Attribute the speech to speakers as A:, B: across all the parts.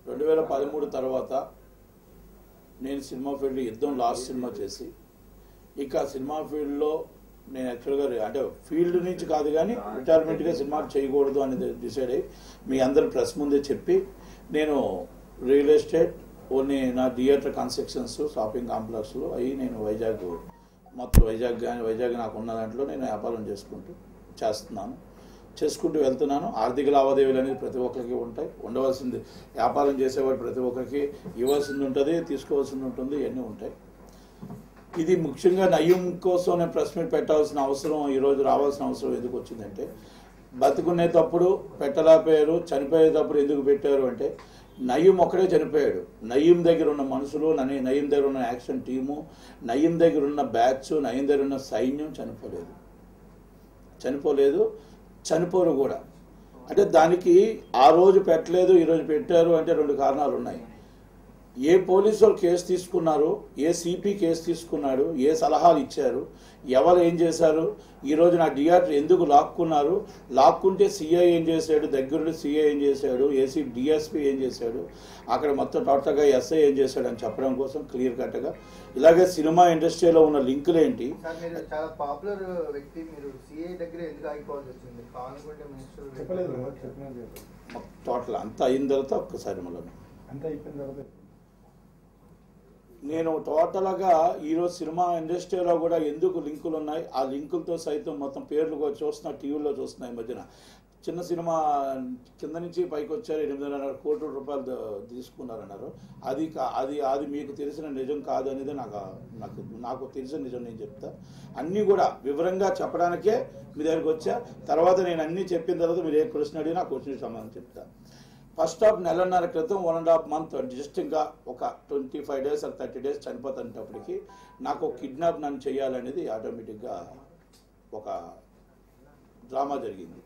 A: 2013 తర్వాత నేను cinema field యుద్ధం లాస్ట్ సినిమా చేసి ఇక సినిమా ఫీల్డ్లో నేను యాక్చువల్గా అంటే ఫీల్డ్ నుంచి కాదు కానీ రిటైర్మెంట్గా సినిమాలు చేయకూడదు అనేది డిసైడ్ అయ్యి మీ అందరు ప్రెస్ ముందే చెప్పి నేను రియల్ ఎస్టేట్ ఓన్లీ నా థియేటర్ కన్స్ట్రక్షన్స్ షాపింగ్ కాంప్లెక్స్లో అవి నేను మొత్తం వైజాగ్ నాకు ఉన్న దాంట్లో నేను వ్యాపారం చేసుకుంటూ వెళ్తున్నాను. ఆర్థిక లావాదేవీలు అనేది ప్రతి ఒక్కరికి ఉంటాయి, ఉండవలసింది వ్యాపారం చేసేవాడు ప్రతి ఒక్కరికి ఇవ్వాల్సింది ఉంటుంది, తీసుకోవాల్సింది ఉంటుంది, ఇవన్నీ ఉంటాయి. ఇది ముఖ్యంగా నయం కోసం నేను ప్రెస్ మీట్ పెట్టాల్సిన అవసరం ఈరోజు రావాల్సిన అవసరం ఎందుకు వచ్చిందంటే బతుకునేటప్పుడు పెట్టలేకపోయారు, చనిపోయేటప్పుడు ఎందుకు పెట్టారు అంటే నయం ఒక్కడే చనిపోయాడు. నయం దగ్గర ఉన్న మనుషులు, నయం దగ్గర ఉన్న యాక్షన్ టీము, నయం దగ్గర ఉన్న బ్యాచ్, నయం దగ్గర ఉన్న సైన్యం చనిపోరు కూడా. అంటే దానికి ఆ రోజు పెట్టలేదు, ఈరోజు పెట్టారు అంటే రెండు కారణాలు ఉన్నాయి. ఏ పోలీసు వాళ్ళు కేసు తీసుకున్నారు, ఏ సిపి కేసు తీసుకున్నాడు, ఏ సలహాలు ఇచ్చారు, ఎవరు ఏం చేశారు, ఈరోజు నా థియేటర్ ఎందుకు లాక్కుంటే సిఐ ఏం చేశాడు, దగ్గరుండి సిఐ ఏం చేశాడు, ఏసీ డిఎస్పీ ఏం చేశాడు, అక్కడ మొత్తం టోటల్గా ఎస్ఐ ఏం చేశాడు అని చెప్పడం కోసం క్లియర్ కట్గా ఇలాగే సినిమా ఇండస్ట్రీలో ఉన్న లింకులు ఏంటి.
B: చాలా పాపులర్ వ్యక్తి, మీరు సిఐ దగ్గర ఎందుకు ఆగిపోవాల్సి వచ్చింది?
A: టోటల్ అంతా అయిన తర్వాత ఒక్కసారి మళ్ళీ నేను టోటల్గా ఈరోజు సినిమా ఇండస్ట్రీలో కూడా ఎందుకు లింకులు ఉన్నాయి, ఆ లింకులతో సైతం మొత్తం పేర్లు కూడా చూస్తున్నా, టీవీలో చూస్తున్నాయి. ఈ మధ్యన చిన్న సినిమా కింద నుంచి పైకి వచ్చారు, 8.5 కోట్ల రూపాయలు తీసుకున్నారన్నారు. అది మీకు తెలిసిన నిజం కాదు అనేది నాకు తెలిసిన నిజం నేను చెప్తా. అన్నీ కూడా వివరంగా చెప్పడానికే మీ దగ్గరికి వచ్చా. తర్వాత నేను అన్నీ చెప్పిన తర్వాత మీరు ఏ క్వశ్చన్ అడిగినా ఆ క్వశ్చన్ సమాధానం చెప్తా. ఫస్ట్ హాఫ్ నెలన్నర క్రితం 1.5 month జస్ట్ ఇంకా ఒక 25 days or 30 days చనిపోతున్నప్పటికీ నాకు కిడ్నాప్ నన్ను చేయాలనేది ఆటోమేటిక్గా ఒక డ్రామా జరిగింది.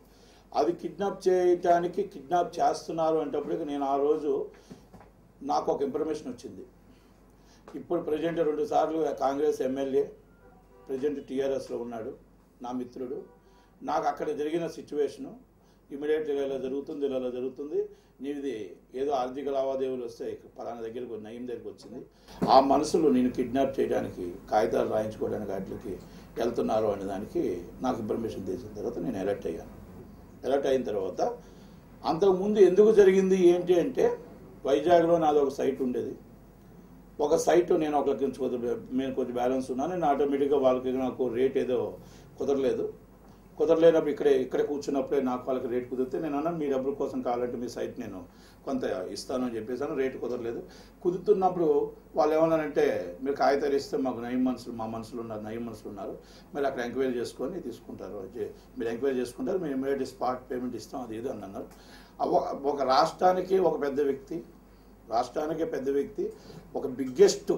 A: అది కిడ్నాప్ చేస్తున్నారు అంటప్పటికి నేను ఆ రోజు నాకు ఒక ఇన్ఫర్మేషన్ వచ్చింది. ఇప్పుడు ప్రెసిడెంట్ 2 సార్లు కాంగ్రెస్ ఎమ్మెల్యే, ప్రెసిడెంట్ టీఆర్ఎస్లో ఉన్నాడు, నా మిత్రుడు. నాకు అక్కడ జరిగిన సిచ్యువేషను ఇమీడియట్గా ఇలా జరుగుతుంది, నీది ఏదో ఆర్థిక లావాదేవీలు వస్తే పలానా దగ్గరికి నయం దగ్గరికి వచ్చింది, ఆ మనుషులు నేను కిడ్నాప్ చేయడానికి కాగితాలు రాయించుకోవడానికి వాటికి వెళ్తున్నారు అనే దానికి నాకు ఇన్ఫర్మేషన్ తెలిసిన తర్వాత నేను అలర్ట్ అయిన తర్వాత అంతకుముందు ఎందుకు జరిగింది ఏంటి అంటే వైజాగ్లో నాది ఒక సైట్ ఉండేది. ఒక సైట్ నేను కొంచెం బ్యాలెన్స్ ఉన్నాను, నేను ఆటోమేటిక్గా వాళ్ళకి నాకు రేట్ ఏదో కుదరలేనప్పుడు ఇక్కడే కూర్చున్నప్పుడే నాకు వాళ్ళకి రేట్ కుదిరితే నేను అన్నా మీ డబ్బుల కోసం కావాలంటే మీ సైట్ నేను కొంత ఇస్తానని చెప్పేసాను. రేటు కుదరలేదు. కుదురుతున్నప్పుడు వాళ్ళు ఏమన్నారంటే మీరు కాగితాలు ఇస్తే మాకు నయం మనుషులు ఉన్నారు, మీరు అక్కడ ఎంక్వైరీ చేసుకొని తీసుకుంటారు, మీరు ఎంక్వైరీ చేసుకుంటారు, మేము ఇమీడియట్ స్పాట్ పేమెంట్ ఇస్తాం, అది ఇది అని అన్నారు. ఒక రాష్ట్రానికి పెద్ద వ్యక్తి, ఒక బిగ్గెస్ట్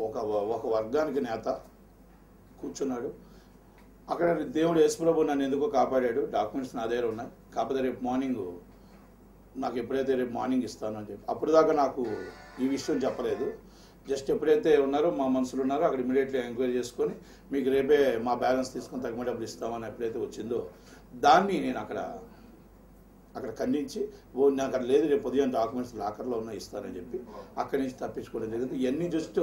A: ఒక వర్గానికి నేత కూర్చున్నాడు అక్కడ. దేవుడు యేసుప్రభు నన్ను ఎందుకో కాపాడాడు, డాక్యుమెంట్స్ నా దగ్గర ఉన్నాయి, కాకపోతే రేపు మార్నింగ్ నాకు ఎప్పుడైతే రేపు మార్నింగ్ ఇస్తాను అని చెప్పి అప్పుడు దాకా నాకు ఈ విషయం చెప్పలేదు. జస్ట్ ఎప్పుడైతే ఉన్నారో మా మనుషులు ఉన్నారో అక్కడ ఇమీడియట్లీ ఎంక్వైరీ చేసుకొని మీకు రేపే మా బ్యాలెన్స్ తీసుకొని తగిన డబ్బులు ఇస్తామని ఎప్పుడైతే వచ్చిందో దాన్ని నేను అక్కడ ఖండించి నాకు అక్కడ లేదు, రేపు ఉదయం డాక్యుమెంట్స్ లాకర్లో ఉన్న ఇస్తానని చెప్పి అక్కడి నుంచి తప్పించుకోవడం జరిగింది. ఇవన్నీ జస్ట్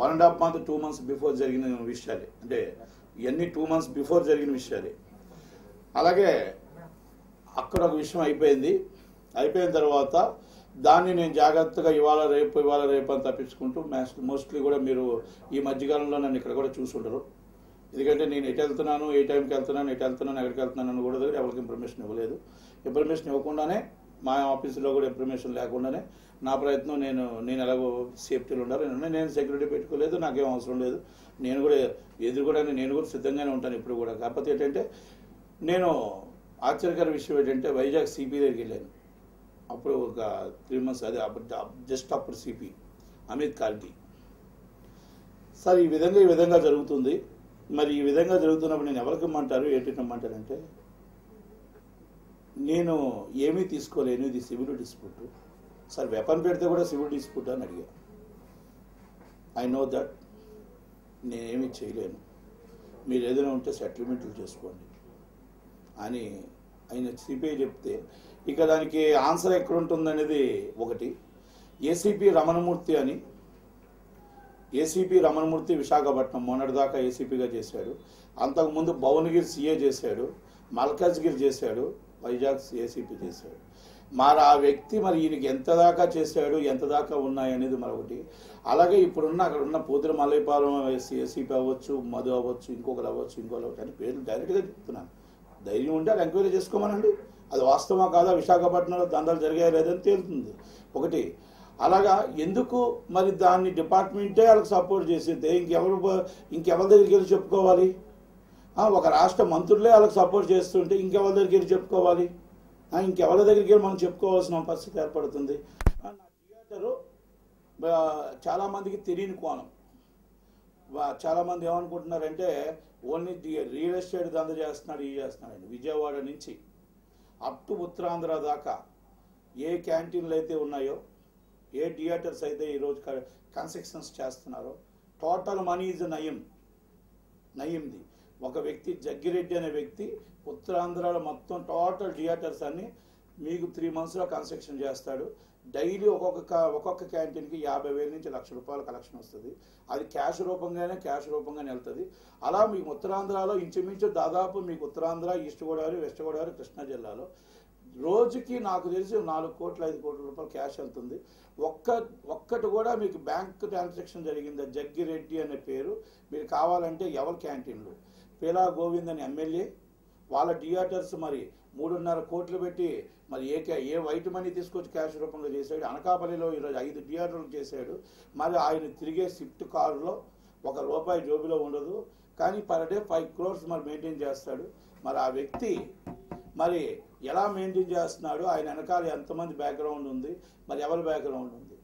A: 1.5 month 2 months బిఫోర్ జరిగిన విషయాలే, అంటే ఇవన్నీ 2 months బిఫోర్ జరిగిన విషయాలే. అలాగే అక్కడ ఒక విషయం అయిపోయిన తర్వాత దాన్ని నేను జాగ్రత్తగా ఇవాళ రేపు అని తప్పించుకుంటూ మోస్ట్లీ కూడా మీరు ఈ మధ్యకాలంలో నన్ను ఇక్కడ కూడా చూసుంటారు. ఎందుకంటే నేను ఎటు వెళ్తున్నాను, ఏ టైంకి వెళ్తున్నాను, ఎక్కడికి వెళ్తున్నాను అని కూడా ఎవరికి ఇన్ఫర్మేషన్ ఇవ్వలేదు. ఇన్ఫర్మేషన్ ఇవ్వకుండానే మా ఆఫీసులో కూడా ఇన్ఫర్మేషన్ లేకుండానే నా ప్రయత్నం నేను ఎలాగో సేఫ్టీలో ఉండాలి. నేను సెక్యూరిటీ పెట్టుకోలేదు, నాకేం అవసరం లేదు. నేను కూడా సిద్ధంగానే ఉంటాను ఇప్పుడు కూడా. కాకపోతే ఏంటంటే నేను ఆశ్చర్యకర విషయం ఏంటంటే వైజాగ్ సిపి దగ్గరికి వెళ్ళాను. అప్పుడు ఒక 3 months జస్ట్ అప్పుడు సిపి అమిత్ కార్కి సార్ ఈ విధంగా జరుగుతుంది, మరి ఈ విధంగా జరుగుతున్నప్పుడు నేను ఎవరికి ఇమ్మంటారు, ఏంటంటే నేను ఏమీ తీసుకోలేను, ఇది సివిల్ డిస్ప్యూట్. సార్ వెపన్ పెడితే కూడా సివిల్ డిస్ప్యూట్ అని అడిగా. ఐ నో దట్, నేనేమీ చేయలేను, మీరు ఏదైనా ఉంటే సెటిల్మెంట్లు చేసుకోండి అని ఆయన సిపిఐ చెప్తే ఇక దానికి ఆన్సర్ ఎక్కడ ఉంటుందనేది ఒకటి. ఏసీపీ రమణమూర్తి అని, ఏసీపీ రమణమూర్తి విశాఖపట్నం మొన్నటిదాకా ఏసీపీగా చేశాడు. అంతకుముందు భువనగిరి సీఏ చేశాడు, మల్కాజ్గిరి చేశాడు, వైజాగ్ ఏసీపీ చేశాడు. మరి ఆ వ్యక్తి మరి ఈయనకి ఎంత దాకా చేశాడు, ఎంత దాకా ఉన్నాయనేది మరొకటి. అలాగే ఇప్పుడున్న అక్కడ ఉన్న పూతిర మల్లైపాలెం ఏసీపీ అవ్వచ్చు, మధు అవ్వచ్చు, ఇంకొకరు అవ్వచ్చు, ఇంకొకరు అవ్వచ్చు అని పేర్లు డైరెక్ట్గా చెప్తున్నాను. ధైర్యం ఉంటే అది ఎంక్వైరీ చేసుకోమనండి. అది వాస్తవమా కాదా, విశాఖపట్నంలో దందాలు జరిగాయా లేదని తేలుతుంది ఒకటి. అలాగా ఎందుకు మరి దాన్ని డిపార్ట్మెంటే వాళ్ళకి సపోర్ట్ చేసేది, ఇంకెవరి దగ్గరికి వెళ్ళి చెప్పుకోవాలి? ఒక రాష్ట్ర మంత్రులే వాళ్ళకి సపోర్ట్ చేస్తుంటే ఇంకెవరి దగ్గరికి వెళ్ళి చెప్పుకోవాలి? ఇంకెవరి దగ్గరికి వెళ్ళి మనం చెప్పుకోవాల్సిన పరిస్థితి ఏర్పడుతుంది. నా థియేటరు చాలామందికి తెలియని కోణం. చాలామంది ఏమనుకుంటున్నారంటే ఓన్లీ రియల్ ఎస్టేట్ దంద చేస్తున్నాడు, ఇది చేస్తున్నాడు. విజయవాడ నుంచి అప్ టు ఉత్తరాంధ్ర దాకా ఏ క్యాంటీన్లు అయితే ఉన్నాయో, ఏ థియేటర్స్ అయితే ఈరోజు కన్స్ట్రక్షన్స్ చేస్తున్నారో, టోటల్ మనీ ఈజ్ నయంది. ఒక వ్యక్తి జగ్గిరెడ్డి అనే వ్యక్తి ఉత్తరాంధ్రలో మొత్తం టోటల్ థియేటర్స్ అన్ని మీకు 3 monthsలో కన్స్ట్రక్షన్ చేస్తాడు. డైలీ ఒక్కొక్క క్యాంటీన్కి 50,000 నుంచి ₹1,00,000 కలెక్షన్ వస్తుంది. అది క్యాష్ రూపంగానే వెళ్తుంది. అలా మీకు ఉత్తరాంధ్రలో ఇంచుమించు దాదాపు మీకు ఉత్తరాంధ్ర, ఈస్ట్ గోదావరి, వెస్ట్ గోదావరి, కృష్ణా జిల్లాలో రోజుకి నాకు తెలిసి 4 కోట్ల 5 కోట్ల రూపాయలు క్యాష్ వెళ్తుంది. ఒక్కటి కూడా మీకు బ్యాంక్ ట్రాన్సాక్షన్ జరిగిందా? జగ్గిరెడ్డి అనే పేరు మీరు కావాలంటే ఎవరి క్యాంటీన్లు పీలా గోవింద్ అని ఎమ్మెల్యే వాళ్ళ థియేటర్స్ మరి 3.5 కోట్లు పెట్టి మరి ఏ వైట్ మనీ తీసుకొచ్చి క్యాష్ రూపంలో చేశాడు. అనకాపల్లిలో ఈరోజు 5 థియేటర్లు చేశాడు. మరి ఆయన తిరిగే స్విఫ్ట్ కారులో ₹1 జోబులో ఉండదు, కానీ పర్ డే 5 crores మరి మెయింటైన్ చేస్తాడు. మరి ఆ వ్యక్తి మరి ఎలా మెయింటైన్ చేస్తున్నాడు, ఆయన వెనకాల ఎంతమంది బ్యాక్గ్రౌండ్ ఉంది, మరి ఎవరి బ్యాక్గ్రౌండ్ ఉంది?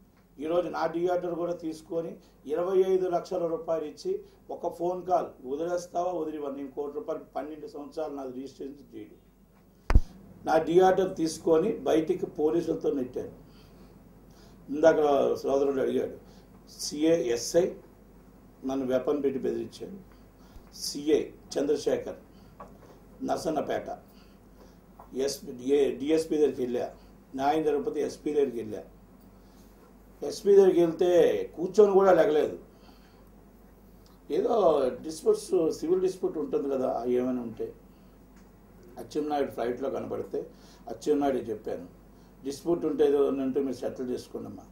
A: ఈరోజు నా థియేటర్ కూడా తీసుకొని 25 లక్షల రూపాయలు ఇచ్చి ఒక ఫోన్ కాల్ వదిలేస్తావా వదిలివా, నేను ₹1 కోటి 12 సంవత్సరాలు నాకు రిజిస్ట్రేషన్ చేయడు. నా థియేటర్ తీసుకొని బయటికి పోలీసులతో నెట్టాను. ఇందాక సోదరుడు అడిగాడు, ఎస్ఐ నన్ను వెపన్ పెట్టి బెదిరించాడు. సిఐ చంద్రశేఖర్ నర్సన్నపేట, డిఎస్పీ దగ్గరికి వెళ్ళా, న్యాయం జరగకపోతే ఎస్పీ దగ్గరికి వెళ్ళా. ఎస్పీ దగ్గరికి వెళ్తే కూర్చొని కూడా లెగలేదు. ఏదో డిస్ప్యూట్స్, సివిల్ డిస్ప్యూట్ ఉంటుంది కదా, ఏమైనా ఉంటే అచ్చెన్నాయుడు ఫ్లైట్లో కనబడితే అచ్చెన్నాయుడు చెప్పాను, డిస్ప్యూట్ ఉంటే ఏదో ఉంటే మీరు సెటిల్ చేసుకోండమ్మా.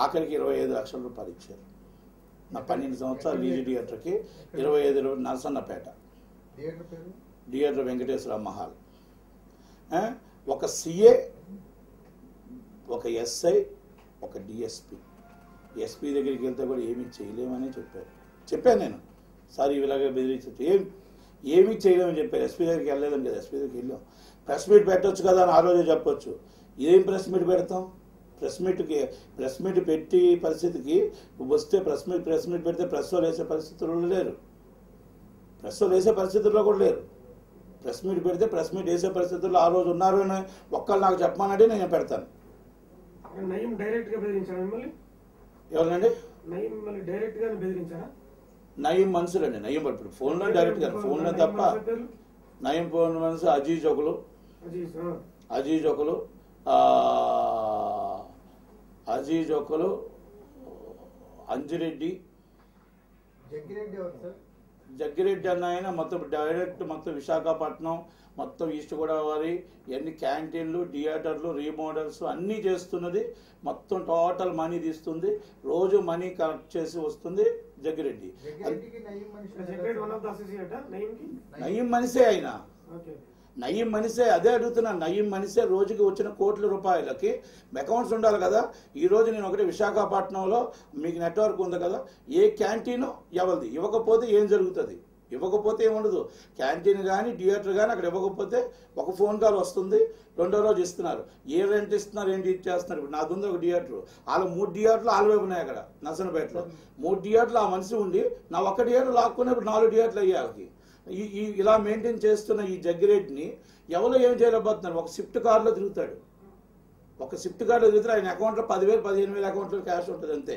A: ఆఖరికి 25 లక్షల రూపాయలు ఇచ్చారు. నా 12 సంవత్సరాలు లీజు థియేటర్కి 25 నరసన్నపేట థియేటర్ వెంకటేశ్వర మహాల్. ఒక సిఏ, ఒక ఎస్ఐ, ఒక డిఎస్పి. ఎస్పీ దగ్గరికి వెళ్తే కూడా ఏమీ చేయలేమని చెప్పాను నేను. సార్ ఇలాగే బెదిరించి ఏమీ చేయలేమని చెప్పారు. ఎస్పీ దగ్గరికి వెళ్ళలేదని కదా, ఎస్పీ దగ్గరికి వెళ్ళాం. ప్రెస్ మీట్ పెట్టవచ్చు కదా అని ఆ రోజే చెప్పొచ్చు. ఏం ప్రెస్ మీట్ పెడతాం? ప్రెస్ మీట్ పెట్టి పరిస్థితికి వస్తే ప్రెస్ మీట్ పెడితే ప్రెస్ వాళ్ళు వేసే పరిస్థితుల్లో లేరు, ప్రెస్ వాళ్ళు వేసే పరిస్థితుల్లో కూడా లేరు. ప్రెస్ మీట్ పెడితే ప్రెస్ మీట్ వేసే పరిస్థితుల్లో ఆ రోజు ఉన్నారు అని ఒక్కళ్ళు నాకు చెప్పమనంటే నేను పెడతాను. ఎవరినండి? నయీం మనుషులండి. నయీం ఇప్పుడు ఫోన్లో డైరెక్ట్ గా, ఫోన్లో తప్ప. నయీం ఫోన్ మనుషులు అజీజ్ ఒకరు, అంజిరెడ్డి, జగ్గిరెడ్డి అన్న ఆయన మొత్తం డైరెక్ట్ మొత్తం విశాఖపట్నం, మొత్తం ఈస్ట్ గోదావరి, ఎన్ని క్యాంటీన్లు, థియేటర్లు, రీమోడల్స్ అన్నీ చేస్తున్నది. మొత్తం టోటల్ మనీ తీస్తుంది. రోజు మనీ కలెక్ట్ చేసి వస్తుంది జగ్గిరెడ్డి. నయీం మనిషే ఆయన, నయీం మనిషే. అదే అడుగుతున్నాను, నయీం మనిషే. రోజుకి వచ్చిన కోట్ల రూపాయలకి అకౌంట్స్ ఉండాలి కదా. ఈరోజు నేను ఒకటి విశాఖపట్నంలో మీకు నెట్వర్క్ ఉంది కదా, ఏ క్యాంటీను ఎవరిది ఇవ్వకపోతే ఏం జరుగుతుంది? ఇవ్వకపోతే ఏముండదు. క్యాంటీన్ కానీ థియేటర్ కానీ అక్కడ ఇవ్వకపోతే ఒక ఫోన్ కాల్ వస్తుంది, రెండో రోజు ఇస్తున్నారు. ఏ రెంట్ ఇస్తున్నారు, ఏంటి ఇచ్చేస్తున్నారు. ఇప్పుడు నాది ఉంది ఒక థియేటర్, వాళ్ళ 3 థియేటర్లు వాళ్ళ వైపు ఉన్నాయి. అక్కడ నర్సన్నపేటలో 3 థియేటర్లు ఆ మనిషి ఉండి నా ఒక్క థియేటర్ లాక్కున్నప్పుడు 4 థియేటర్లు అయ్యాయి వాళ్ళకి. ఇలా మెయింటైన్ చేస్తున్న ఈ జగ్గిరెడ్డిని ఎవరో ఏం చేయలేకపోతున్నారు. ఒక స్విఫ్ట్ కార్లో తిరుగుతాడు, ఆయన అకౌంట్లో 10,000 15,000 అకౌంట్లో క్యాష్ ఉంటుంది అంతే.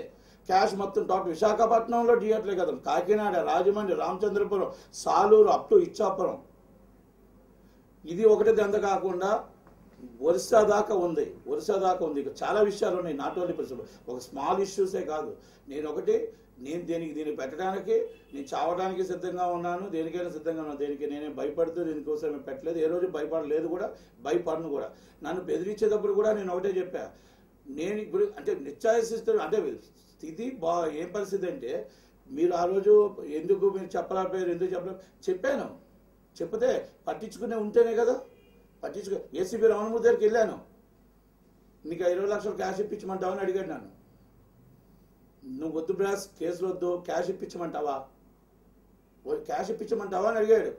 A: క్యాష్ మొత్తం టోటల్ విశాఖపట్నంలో థియేటర్లే కదా, కాకినాడ, రాజమండ్రి, రామచంద్రపురం, సాలూరు, అప్ టు ఇచ్చాపురం. ఇది ఒకటి దంద కాకుండా ఒరిస్సా దాకా ఉంది, ఒరిస్సా దాకా ఉంది. ఇక చాలా విషయాలు ఉన్నాయి. నాట్ ఓన్లీ ఒక స్మాల్ ఇష్యూసే కాదు. నేను దీనికి పెట్టడానికి, నేను చావడానికి సిద్ధంగా ఉన్నాను, దేనికైనా సిద్ధంగా ఉన్నాను. దేనికి నేనే భయపడుతూ దీనికోసం పెట్టలేదు, ఏ రోజు భయపడలేదు కూడా, భయపడను కూడా. నన్ను బెదిరించేటప్పుడు కూడా నేను ఒకటే చెప్పా, నేను ఇప్పుడు అంటే నిశ్చయిస్తాను అంటే స్థితి ఏం పరిస్థితి అంటే, మీరు ఆ రోజు ఎందుకు మీరు చెప్పలేకపోయారు, ఎందుకు చెప్పాను. చెప్తే పట్టించుకునే ఉంటేనే కదా. ఏసీబీ రామమూర్తి దగ్గరికి వెళ్ళాను, నీకు 20 లక్షలు క్యాష్ ఇప్పించమంటావా అని అడిగాడు నన్ను. నువ్వు వద్దు బ్రాస్, కేసులు వద్దు, క్యాష్ ఇప్పించమంటావా, క్యాష్ ఇప్పించమంటావా అని అడిగాడు.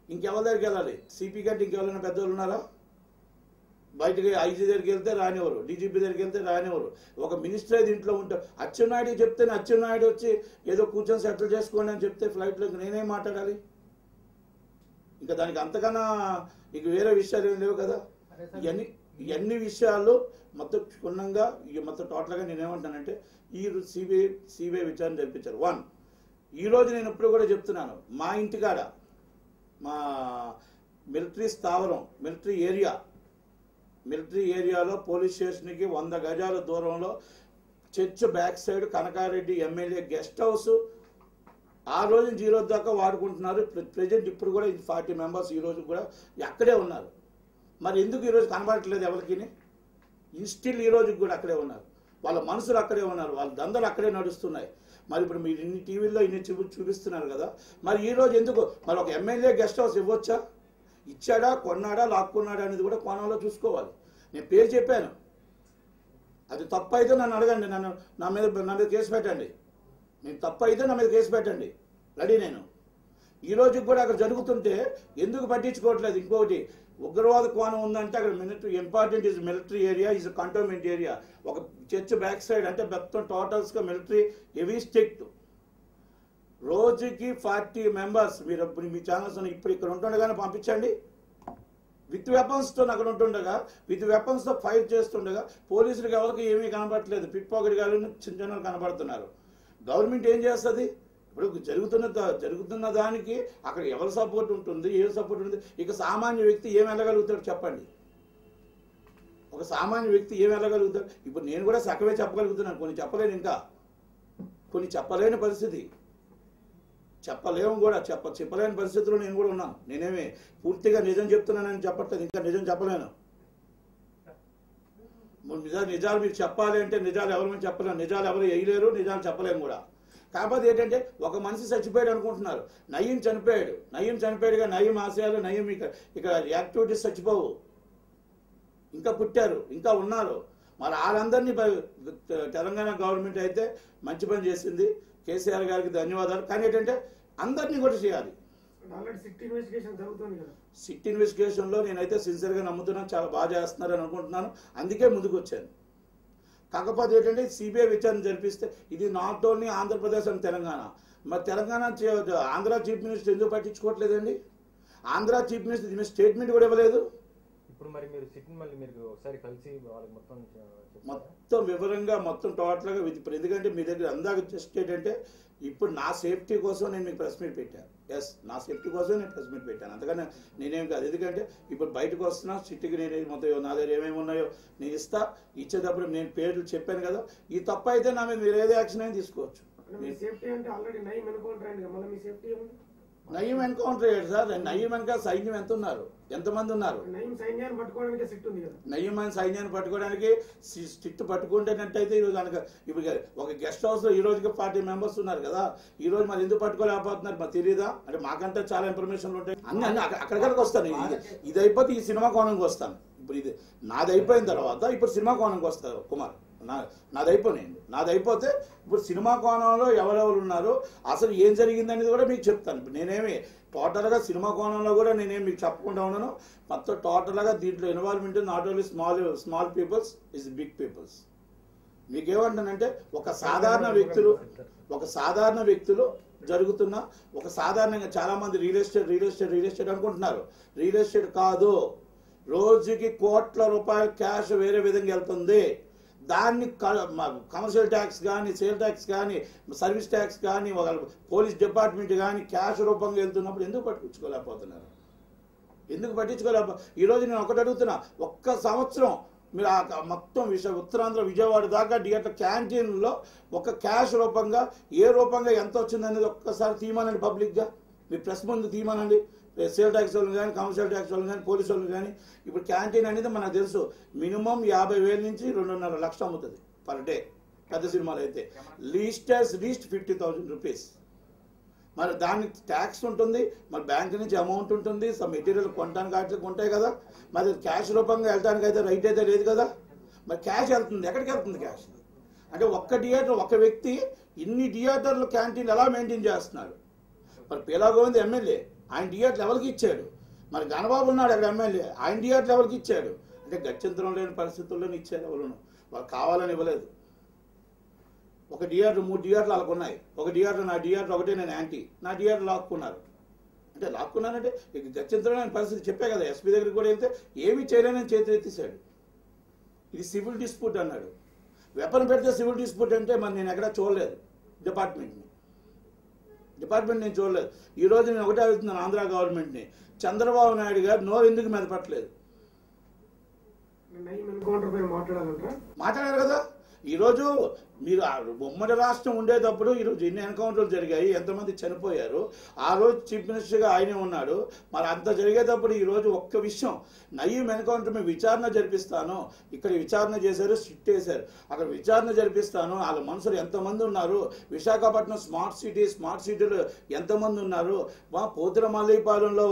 A: ఇంకెవరి దగ్గరికి వెళ్ళాలి? సిపి కంటే ఇంకెవరైనా పెద్దవాళ్ళు ఉన్నారా? బయటకి ఐజీ దగ్గరికి వెళ్తే రానివ్వరు, డీజీపీ దగ్గరికి వెళ్తే రానివ్వరు. ఒక మినిస్టర్ అయితే ఇంట్లో ఉంటారు. అచ్చెన్నాయుడికి చెప్తే అచ్చెన్నాయుడు వచ్చి ఏదో కూర్చొని సెటిల్ చేసుకోండి అని చెప్తే ఫ్లైట్లో నేనేం మాట్లాడాలి? ఇంకా దానికి అంతకన్నా ఇక వేరే విషయాలు ఏం లేవు కదా. ఇవన్నీ విషయాలు మొత్తం క్షుణ్ణంగా మొత్తం టోటల్గా నేనేమంటానంటే, ఈ సిబిఐ విచారణ జరిపించారు. 1, ఈరోజు నేను ఇప్పుడు కూడా చెప్తున్నాను, మా ఇంటికాడ మా మిలిటరీ స్థావరం, మిలిటరీ ఏరియాలో పోలీస్ స్టేషన్కి 100 గజాల దూరంలో church back side Kanaka Reddy MLA guest house ఆ రోజు 0 దాకా వాడుకుంటున్నారు. ప్రెజెంట్ ఇప్పుడు కూడా 40 మెంబర్స్ ఈ రోజు కూడా అక్కడే ఉన్నారు. మరి ఎందుకు ఈరోజు కనబడట్లేదు ఎవరికి? స్టిల్ ఈ రోజు కూడా అక్కడే ఉన్నారు. వాళ్ళ మనసులు అక్కడే ఉన్నారు, వాళ్ళ దందలు అక్కడే నడుస్తున్నాయి. మరి ఇప్పుడు మీరు ఇన్ని టీవీల్లో ఇన్ని చూపిస్తున్నారు కదా, మరి ఈ రోజు ఎందుకు? మరి ఒక ఎమ్మెల్యే గెస్ట్ హౌస్ ఇవ్వచ్చా? ఇచ్చాడా, కొన్నాడా, లాక్కున్నాడా అనేది కూడా కోణంలో చూసుకోవాలి. నేను పేరు చెప్పాను, అది తప్పు అయితే నన్ను అడగండి, నా మీద కేసు పెట్టండి. నేను తప్పు అయితే నా మీద కేసు పెట్టండి, రెడీ నేను. ఈ రోజు కూడా అక్కడ జరుగుతుంటే ఎందుకు పట్టించుకోవట్లేదు? ఇంకొకటి, ఉగ్రవాద కోణం ఉందంటే అక్కడ important is military area, is cantonment area. ఒక చర్చ్ బ్యాక్ సైడ్ అంటే మొత్తం టోటల్స్గా మిలిటరీ హెవీ స్ట్రిక్ట్. రోజుకి 40 మెంబర్స్. మీరు మీ ఛానల్స్ ఇప్పుడు ఇక్కడ ఉంటుండగానే పంపించండి. విత్ వెపన్స్తో అక్కడ ఉంటుండగా, విత్ వెపన్స్తో ఫైట్ చేస్తుండగా పోలీసులకు ఎవరికి ఏమీ కనబడట్లేదు. పిక్ పాకెట్ గారు చిన్న చిన్న కనబడుతున్నారు. గవర్నమెంట్ ఏం చేస్తుంది? ఇప్పుడు జరుగుతున్న దానికి అక్కడ ఎవరి సపోర్ట్ ఉంటుంది, ఏ సపోర్ట్ ఉంటుంది? ఇక సామాన్య వ్యక్తి ఏం వెళ్ళగలుగుతాడు చెప్పండి? ఒక సామాన్య వ్యక్తి ఏం వెళ్ళగలుగుతాడు? ఇప్పుడు నేను కూడా సగమే చెప్పగలుగుతున్నాను, కొన్ని చెప్పలేను, ఇంకా కొన్ని చెప్పలేని పరిస్థితి, చెప్పలేము కూడా, చెప్పలేని పరిస్థితుల్లో నేను కూడా ఉన్నాను. నేనేమి పూర్తిగా నిజం చెప్తున్నానని చెప్పట్లేదు, ఇంకా నిజం చెప్పలేను. నిజాలు మీరు చెప్పాలి అంటే నిజాలు ఎవరు చెప్పలేము, నిజాలు ఎవరు వేయలేరు, నిజాలు చెప్పలేము కూడా. కాకపోతే ఏంటంటే ఒక మనిషి చచ్చిపోయాడు అనుకుంటున్నారు. నయీం చనిపోయాడుగా, నయీం ఆశయాలు, నయీం ఇక యాక్టివిటీస్ చచ్చిపోవు, ఇంకా పుట్టారు, ఇంకా ఉన్నారు. మరి వాళ్ళందరినీ తెలంగాణ గవర్నమెంట్ అయితే మంచి పని చేసింది, కేసీఆర్ గారికి ధన్యవాదాలు. కానీ ఏంటంటే అందరినీ కూడా చేయాలి. సిట్ ఇన్వెస్టిగేషన్లో నేనైతే సిన్సియర్గా నమ్ముతున్నాను, చాలా బాగా చేస్తున్నారని అనుకుంటున్నాను, అందుకే ముందుకు వచ్చాను. కాకపోతే ఏంటంటే సిబిఐ విచారణ జరిపిస్తే ఇది not only Andhra Pradesh and Telangana. మరి తెలంగాణ ఆంధ్ర చీఫ్ మినిస్టర్ ఎందుకు పట్టించుకోవట్లేదండి? ఆంధ్ర చీఫ్ మినిస్టర్ దీని స్టేట్మెంట్ కూడా ఇవ్వలేదు.
C: ఇప్పుడు మరి మీరు సిట్ని మళ్ళీ మీరు ఒకసారి కలిసి వాళ్ళకి
A: మొత్తం వివరంగా మొత్తం టోటల్గా ఇప్పుడు, ఎందుకంటే మీ దగ్గర అందాక జస్ట్ ఏంటంటే ఇప్పుడు నా సేఫ్టీ కోసం నేను మీకు ప్రెస్ మీట్ పెట్టాను. ఎస్, నా సేఫ్టీ కోసం నేను ప్రెస్ మీట్ పెట్టాను, అంతకన్నా నేనేం కాదు. ఎందుకంటే ఇప్పుడు బయటకు వస్తున్నా, సిటీకి నేను మొత్తం నా దగ్గర ఏమేమి ఉన్నాయో నేను ఇచ్చేటప్పుడు నేను పేర్లు చెప్పాను కదా. ఈ తప్పు అయితే నా మీద మీరు ఏదో యాక్షన్ అయినా తీసుకోవచ్చు. నయీం ఎన్కౌంటర్ అయ్యాడు సార్. నయీం వెనక సైన్యం ఎంతమంది ఉన్నారు? నయీం సైన్యాన్ని పట్టుకోవడానికి స్ట్రిక్ట్ పట్టుకుంటేనట్టయితే ఈరోజు కనుక ఇప్పుడు ఒక గెస్ట్ హౌస్ లో ఈ రోజుకి 40 మెంబర్స్ ఉన్నారు కదా. ఈ రోజు మరి ఎందుకు పట్టుకోలేకపోతున్నారు మరి తెలియదా? అంటే మాకంటే చాలా ఇన్ఫర్మేషన్లు ఉంటాయి. అన్ని అక్కడికి వస్తాను. ఇది అయిపోతే ఈ సినిమా కోణంకి వస్తాను. ఇప్పుడు ఇది నాది అయిపోయిన తర్వాత ఇప్పుడు సినిమా కోణంకి వస్తారు కుమార్. నాదైపోతే ఇప్పుడు సినిమా కోణంలో ఎవరెవరు ఉన్నారు, అసలు ఏం జరిగిందనేది కూడా మీకు చెప్తాను. ఇప్పుడు నేనేమి టోటల్గా సినిమా కోణంలో కూడా నేనేమి మీకు చెప్పకుండా ఉన్నాను. మొత్తం టోటల్గా దీంట్లో involvement not only small peoples is big peoples. మీకేమంటానంటే ఒక సాధారణ వ్యక్తులు జరుగుతున్న ఒక సాధారణంగా చాలామంది రియల్ ఎస్టేట్ అనుకుంటున్నారు. రియల్ ఎస్టేట్ కాదు, రోజుకి కోట్ల రూపాయల క్యాష్ వేరే విధంగా వెళ్తుంది. దాన్ని కమర్షియల్ ట్యాక్స్ కానీ, సేల్ ట్యాక్స్ కానీ, సర్వీస్ ట్యాక్స్ కానీ, పోలీస్ డిపార్ట్మెంట్ కానీ క్యాష్ రూపంగా వెళ్తున్నప్పుడు ఎందుకు పట్టుకుంచుకోలేకపోతున్నారు? ఎందుకు పట్టించుకోలే? ఈరోజు నేను ఒకటి అడుగుతున్నా, ఒక్క సంవత్సరం మీరు మొత్తం ఉత్తరాంధ్ర విజయవాడ దాకా థియేటర్ క్యాంటీన్లో ఒక క్యాష్ రూపంగా ఏ రూపంగా ఎంత వచ్చిందనేది ఒక్కసారి తీయమనండి, పబ్లిక్గా మీ ప్రెస్ ముందు తీయమనండి. సేల్ ట్యాక్స్ వాళ్ళు కానీ, కమర్షియల్ ట్యాక్స్ వాళ్ళు కానీ, పోలీసు వాళ్ళు కానీ. ఇప్పుడు క్యాంటీన్ అనేది మనకు తెలుసు మినిమం 50,000 నుంచి 2.5 లక్షలు అమ్ముతుంది పర్ డే పెద్ద సినిమాలు అయితే. Least 50,000 rupees. మరి దానికి ట్యాక్స్ ఉంటుంది, మరి బ్యాంక్ నుంచి అమౌంట్ ఉంటుంది, సమ్ మెటీరియల్ కొనడానికి వాటికి ఉంటాయి కదా. మరి క్యాష్ రూపంగా వెళ్ళడానికి అయితే రైట్ అయితే లేదు కదా. మరి క్యాష్ వెళ్తుంది, ఎక్కడికి వెళ్తుంది క్యాష్? అంటే ఒక్క థియేటర్, ఒక వ్యక్తి ఇన్ని థియేటర్లు క్యాంటీన్ ఎలా మెయింటైన్ చేస్తున్నాడు? మరి పీలా గోవింద్ ఎమ్మెల్యే, ఆయన థియేటర్ లెవెల్కి ఇచ్చాడు. మరి గణబాబు ఉన్నాడు అక్కడ ఎమ్మెల్యే, ఆయన థియేటర్ లెవెల్కి ఇచ్చాడు. అంటే గత్యంతరం లేని పరిస్థితుల్లోనే ఇచ్చారు. ఎవరును వాళ్ళు కావాలని ఇవ్వలేదు. ఒక థియేటర్ 3 థియేటర్లు వాళ్ళకు ఉన్నాయి. ఒక థియేటర్ నా థియేటర్ ఒకటే, నేను యాంటీ, నా థియేటర్ లాక్కున్నారు. అంటే లాక్కున్నానంటే ఇక గత్యంతరమైన పరిస్థితి. చెప్పే కదా, ఎస్పీ దగ్గరికి కూడా వెళ్తే ఏమీ చేయలేనని చేతులు ఎత్తేసాడు. ఇది సివిల్ డిస్ప్యూట్ అన్నాడు. వెపన్ పెడితే సివిల్ డిస్ప్యూట్ అంటే మరి నేను ఎక్కడా చూడలేదు డిపార్ట్మెంట్ నేను చూడలేదు. ఈరోజు నేను ఒకటే అడుగుతున్నాను ఆంధ్ర గవర్నమెంట్ని, చంద్రబాబు నాయుడు గారు నోరు ఎందుకు మెదపట్లేదు? మాట్లాడారు కదా. ఈరోజు మీరు ఉమ్మడి రాష్ట్రం ఉండేటప్పుడు ఈరోజు ఎన్ని ఎన్కౌంటర్లు జరిగాయి, ఎంతమంది చనిపోయారు. ఆ రోజు చీఫ్ మినిస్టర్గా ఆయనే ఉన్నాడు. మరి అంత జరిగేటప్పుడు ఈరోజు ఒక్క విషయం, నయీం ఎన్కౌంటర్ మీద విచారణ జరిపిస్తాను, ఇక్కడ విచారణ చేశారు, స్ట్రిక్ట్ చేశారు, అక్కడ విచారణ జరిపిస్తాను, వాళ్ళ మనుషులు ఎంతమంది ఉన్నారు, విశాఖపట్నం స్మార్ట్ సిటీలో ఎంతమంది ఉన్నారు, మా పోతురమల్లిపాలెంలో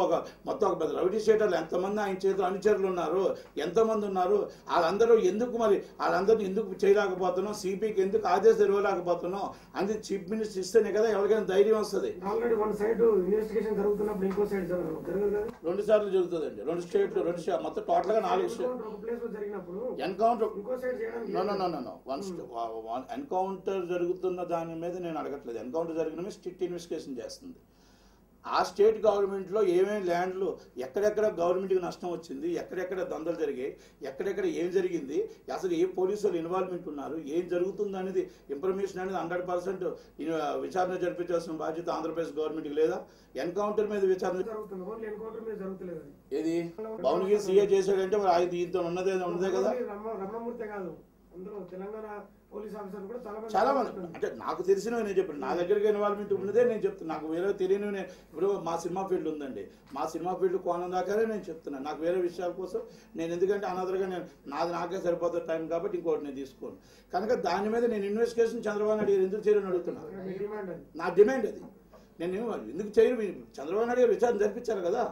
A: మొత్తం ఒక పెద్ద రౌడీ స్టేటర్లు ఎంతమంది ఆయన చేతులు అనుచరులు ఉన్నారు, ఎంతమంది ఉన్నారు, వాళ్ళందరూ ఎందుకు, మరి వాళ్ళందరినీ ఎందుకు చేయలేకపోతున్నాం, సిపికి ఎందుకు ఆదేశాలు ఇవ్వలేకపోతున్నాం అని చీఫ్ మినిస్టర్ ఇస్తేనే కదా ఎవరికైనా ధైర్యం వస్తుంది.
D: ఆల్రెడీ వన్ సైడ్ ఇన్వెస్టిగేషన్ జరుగుతున్నప్పుడు ఇంకో సైడ్ జరగదు.
A: 2 సార్లు జరుగుతుందండి. 2 స్టేట్లు మొత్తం టోటల్ గా 4 ఎన్కౌంటర్. ఎన్కౌంటర్ జరుగుతున్న దాని మీద నేను అడగట్లేదు. ఎన్కౌంటర్ జరిగిన మీద స్ట్రిక్ట్ ఇన్వెస్టిగేషన్ చేస్తుంది. ఆ స్టేట్ గవర్నమెంట్లో ఏమేమి ల్యాండ్లు, ఎక్కడెక్కడ గవర్నమెంట్కి నష్టం వచ్చింది, ఎక్కడెక్కడ దందలు జరిగాయి, ఎక్కడెక్కడ ఏం జరిగింది, అసలు ఏ పోలీసులు ఇన్వాల్వ్మెంట్ ఉన్నారు, ఏం జరుగుతుంది అనేది ఇన్ఫర్మేషన్ అనేది 100% విచారణ జరిపించాల్సిన బాధ్యత ఆంధ్రప్రదేశ్ గవర్నమెంట్కి లేదా? ఎన్కౌంటర్ మీద విచారణ ఏది భవన్గిరి సీఏ చేశాడంటే మరి ఆయన దీంతో ఉన్నదే కదా. చాలా మంది అంటే నాకు తెలిసిన నేను చెప్పాను, నా దగ్గరికి ఇన్వాల్వ్మెంట్ ఉన్నదే నేను చెప్తాను. నాకు వేరే తెలియని ఇప్పుడు మా సినిమా ఫీల్డ్ ఉందండి, మా సినిమా ఫీల్డ్ కోణం దాకానే నేను చెప్తున్నాను. నాకు వేరే విషయాల కోసం నేను ఎందుకంటే అనదరగా నేను నాకే సరిపోతుంది టైం కాబట్టి ఇంకోటి నేను తీసుకోను. కనుక దాని మీద నేను ఇన్వెస్టిగేషన్ చంద్రబాబు నాయుడు గారు ఎందుకు చేయరని అడుగుతున్నాను. నా డిమాండ్ అది. నేను ఎందుకు చేయను, చంద్రబాబు నాయుడు గారు విచారణ జరిపించారు కదా.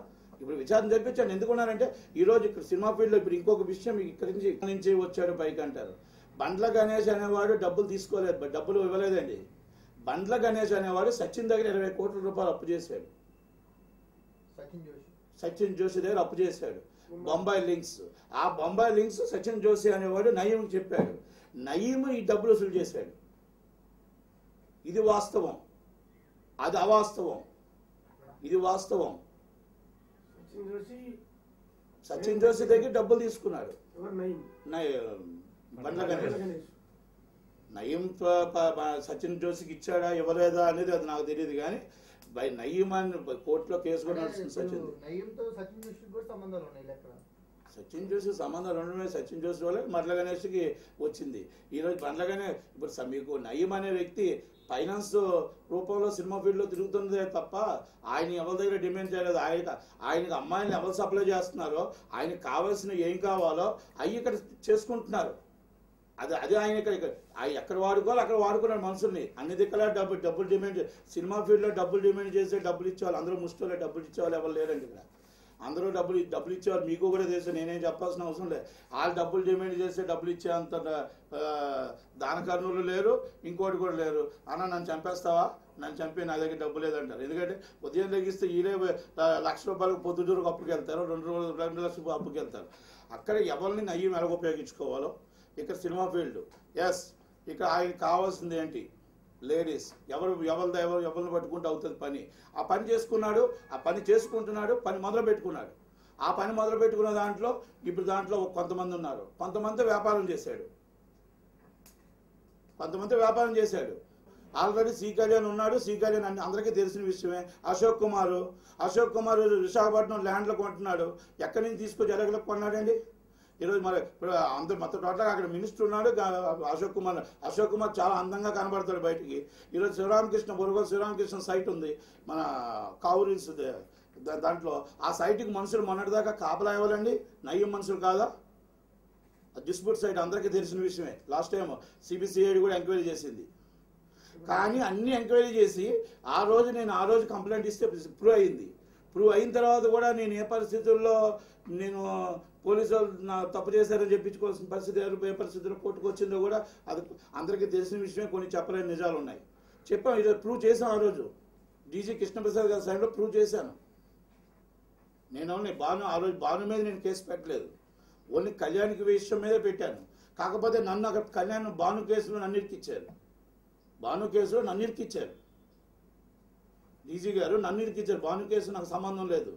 A: ఇప్పుడు విచారణ జరిపించాను ఎందుకున్నానంటే ఈరోజు ఇక్కడ సినిమా ఫీల్డ్లో ఇప్పుడు ఇంకొక విషయం ఇక్కడి నుంచి వచ్చాడు పైకి అంటారు. బండ్ల గణేష్ అనేవాడు డబ్బులు తీసుకోలేదు, డబ్బులు ఇవ్వలేదండి. బండ్ల గణేష్ అనేవాడు సచిన్ దగ్గర 20 కోట్ల రూపాయలు అప్పు చేశాడు. సచిన్ జోషి దగ్గర అప్పు చేశాడు. బొంబాయి లింక్స్, ఆ బొంబాయి లింక్స్ సచిన్ జోషి అనేవాడు నయీం చెప్పాడు. నయీం ఈ డబ్బులు వసూలు చేశాడు. ఇది వాస్తవం, అది అవాస్తవం. ఇది వాస్తవం. సచిన్ జోషి దగ్గర డబ్బులు తీసుకున్నాడు బండ్ల గణేష్. నయీం సచిన్ జోషికి ఇచ్చాడా ఇవ్వలేదా అనేది అది నాకు తెలియదు. కానీ బై నయీం అని కోర్టులో కేసు కూడా నడుస్తుంది. సచిన్ జోషి సంబంధాలు ఉండడమే సచిన్ జోషి వల్ల బండ్ల గణేష్కి వచ్చింది. ఈరోజు బండ్ల గణేష్ ఇప్పుడు మీకు నయీం అనే వ్యక్తి ఫైనాన్స్ రూపంలో సినిమా ఫీల్డ్లో తిరుగుతున్నదే తప్ప ఆయన ఎవరి దగ్గర డిమాండ్ చేయలేదు. ఆయనకి అమ్మాయిని ఎవరు సప్లై చేస్తున్నారో, ఆయనకు కావాల్సిన ఏం కావాలో అవి ఇక్కడ చేసుకుంటున్నారు. అది ఆయన ఇక్కడ ఎక్కడ వాడుకోవాలి అక్కడ వాడుకున్నాడు మనుషుల్ని. అన్ని దిక్కలా డబ్బులు డిమాండ్, సినిమా ఫీల్డ్లో డబ్బులు డిమాండ్ చేస్తే డబ్బులు ఇచ్చేవాళ్ళు అందరూ ముష్టిలో డబ్బులు ఇచ్చేవాళ్ళు ఎవరు లేరండి ఇక్కడ. అందరూ డబ్బులు ఇచ్చేవారు, మీకు కూడా తెలుసు, నేనేం చెప్పాల్సిన అవసరం లేదు. వాళ్ళు డబ్బులు డిమాండ్ చేస్తే డబ్బులు ఇచ్చేంత దానకర్ణులు లేరు, ఇంకోటి కూడా లేరు. అన్న నన్ను చంపేస్తావా, నన్ను చంపి నా దగ్గర డబ్బు లేదంటారు. ఎందుకంటే ఉదయం తగ్గిస్తే ఈలే ₹1,00,000 పొద్దుటూరుకు అప్పుకి వెళ్తారు, 2 లక్షలు అప్పుకి వెళ్తారు. అక్కడ ఎవరిని నయ్యం ఎలాగ ఉపయోగించుకోవాలో ఇక్కడ సినిమా ఫీల్డ్. ఎస్, ఇక్కడ ఆయనకి కావాల్సింది ఏంటి, లేడీస్. ఎవరిని పట్టుకుంటూ అవుతుంది పని. ఆ పని చేసుకున్నాడు, ఆ పని చేసుకుంటున్నాడు, పని మొదలు పెట్టుకున్నాడు. ఆ పని మొదలు పెట్టుకున్న దాంట్లో ఇప్పుడు దాంట్లో కొంతమంది ఉన్నారు, కొంతమంది వ్యాపారం చేశాడు. ఆల్రెడీ సి కళ్యాణ్ ఉన్నాడు. సి కళ్యాణ్ అన్ని అందరికీ తెలిసిన విషయమే. అశోక్ కుమార్ విశాఖపట్నం ల్యాండ్లో కొంటున్నాడు. ఎక్కడి నుంచి తీసుకొచ్చి ఎలాగలకు కొన్నాడండి? ఈరోజు మరి ఇప్పుడు అందరు మొత్తం టోటల్గా అక్కడ మినిస్టర్ ఉన్నాడు అశోక్ కుమార్ చాలా అందంగా కనబడతాడు బయటికి. ఈరోజు బొరగోలు శివరామకృష్ణ సైట్ ఉంది మన కావురీల్స్ దాంట్లో. ఆ సైట్కి మనుషులు మొన్నటిదాకా కాపలా ఇవ్వాలండి, నయ్యం మనుషులు కాదా? డిస్ప్యూట్ సైట్ అందరికీ తెలిసిన విషయమే. లాస్ట్ టైం సిబిసిఐడి కూడా ఎంక్వైరీ చేసింది. కానీ అన్ని ఎంక్వైరీ చేసి ఆ రోజు కంప్లైంట్ ఇస్తే ప్రూవ్ అయిన తర్వాత కూడా నేను ఏ పరిస్థితుల్లో నేను పోలీసు వాళ్ళు నా తప్పు చేశారని చెప్పించుకోవాల్సిన పరిస్థితి ఏ పరిస్థితుల్లో కోర్టుకు వచ్చిందో కూడా అది అందరికీ తెలిసిన విషయమే. కొన్ని చెప్పలేని నిజాలు ఉన్నాయి. చెప్పాం, ఇది ప్రూవ్ చేశాం. ఆ రోజు డీజీ కృష్ణప్రసాద్ గారి సైడ్లో ప్రూవ్ చేశాను. ఆ రోజు భాను మీద నేను కేసు పెట్టలేదు, ఓన్లీ కళ్యాణ్కి విషయం మీదే పెట్టాను. కాకపోతే నన్ను అక్కడ కళ్యాణ్ భాను కేసులో నన్ను ఇరికిచ్చారు. డీజీ గారు నన్ను ఇరికిచ్చారు. భాను కేసు నాకు సంబంధం లేదు.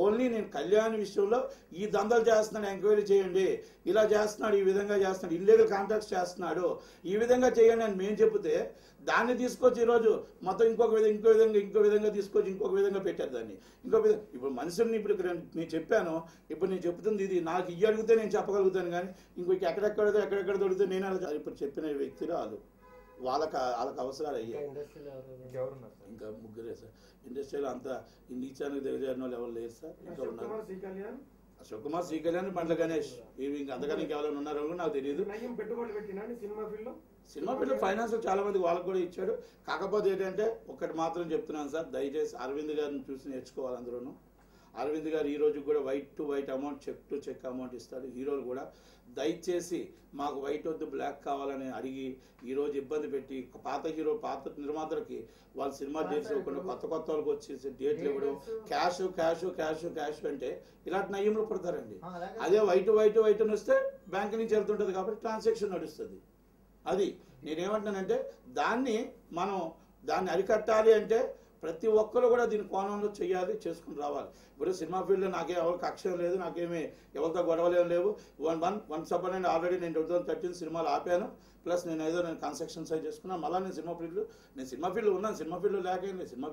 A: ఓన్లీ నేను కళ్యాణ్ విషయంలో ఈ దందాలు చేస్తున్నాడు, ఎంక్వైరీ చేయండి, ఇలా చేస్తున్నాడు, ఈ విధంగా చేస్తున్నాడు, ఇల్లీగల్ కాంట్రాక్ట్స్ చేస్తున్నాడు, ఈ విధంగా చేయండి అని మేము చెబితే దాన్ని తీసుకొచ్చి ఈరోజు మొత్తం ఇంకో విధంగా తీసుకొచ్చి ఇంకొక విధంగా పెట్టారు దాన్ని. ఇప్పుడు మనుషుల్ని ఇప్పుడు నేను చెప్పాను, ఇప్పుడు నేను చెప్తుంది ఇది. నాకు ఇవి అడిగితే నేను చెప్పగలుగుతాను, కానీ ఎక్కడెక్కడ దొరికితే నేను అలా ఇప్పుడు చెప్పిన వ్యక్తులు వాళ్ళకి అవసరాలు అయ్యాయి. ఇంకా ముగ్గురే సార్ ఇండస్ట్రీలో అంతా నీచానికి దిగజారిన వాళ్ళు ఎవరు లేరు సార్. ఇంకా ఉన్నారు అశోక్ కుమార్, సి కళ్యాణ్, బండ్ల గణేష్. ఇవి ఇంకా అంతగా ఇంకెవరైనా ఉన్నారో నాకు తెలియదు. సినిమా ఫీల్డ్ ఫైనాన్స్ చాలా మంది వాళ్ళకి కూడా ఇచ్చాడు. కాకపోతే ఏంటంటే ఒకటి మాత్రం చెప్తున్నాను సార్, దయచేసి అరవింద్ గారిని చూసి నేర్చుకోవాలి అందరూ. అరవింద్ గారు ఈ రోజు కూడా white to white amount, check to check amount ఇస్తాడు. హీరోలు కూడా దయచేసి మాకు వైట్ వద్దు బ్లాక్ కావాలని అడిగి ఈరోజు ఇబ్బంది పెట్టి పాత నిర్మాతలకి వాళ్ళ సినిమా డేట్స్ ఇవ్వకుండా కొత్త వాళ్ళకి వచ్చేసి డేట్లు ఇవ్వడం, క్యాష్ అంటే ఇలాంటి నయ్యంలో పడతారండి. అదే వైట్ అని వస్తే బ్యాంక్ నుంచి వెళ్తుంటుంది కాబట్టి ట్రాన్సాక్షన్ నడుస్తుంది. అది నేనేమంటున్నానంటే దాన్ని అరికట్టాలి అంటే ప్రతి ఒక్కరు కూడా దీని కోణంలో చేయాలి, చేసుకుని రావాలి. ఇప్పుడు సినిమా ఫీల్డ్లో నాకేం ఎవరికి అక్షరం లేదు, నాకేమీ ఎవరితో గొడవలు ఏం లేవు. వన్ సపోర్ట్ ఆల్రెడీ నేను 2013 సినిమాలు ఆపాను. ప్లస్ నేను కన్స్ట్రక్షన్ సైడ్ చేసుకున్నాను. మళ్ళీ నేను సినిమా ఫీల్డ్లో ఉన్నాను. సినిమా ఫీల్డ్లో లేకపోయింది, సినిమా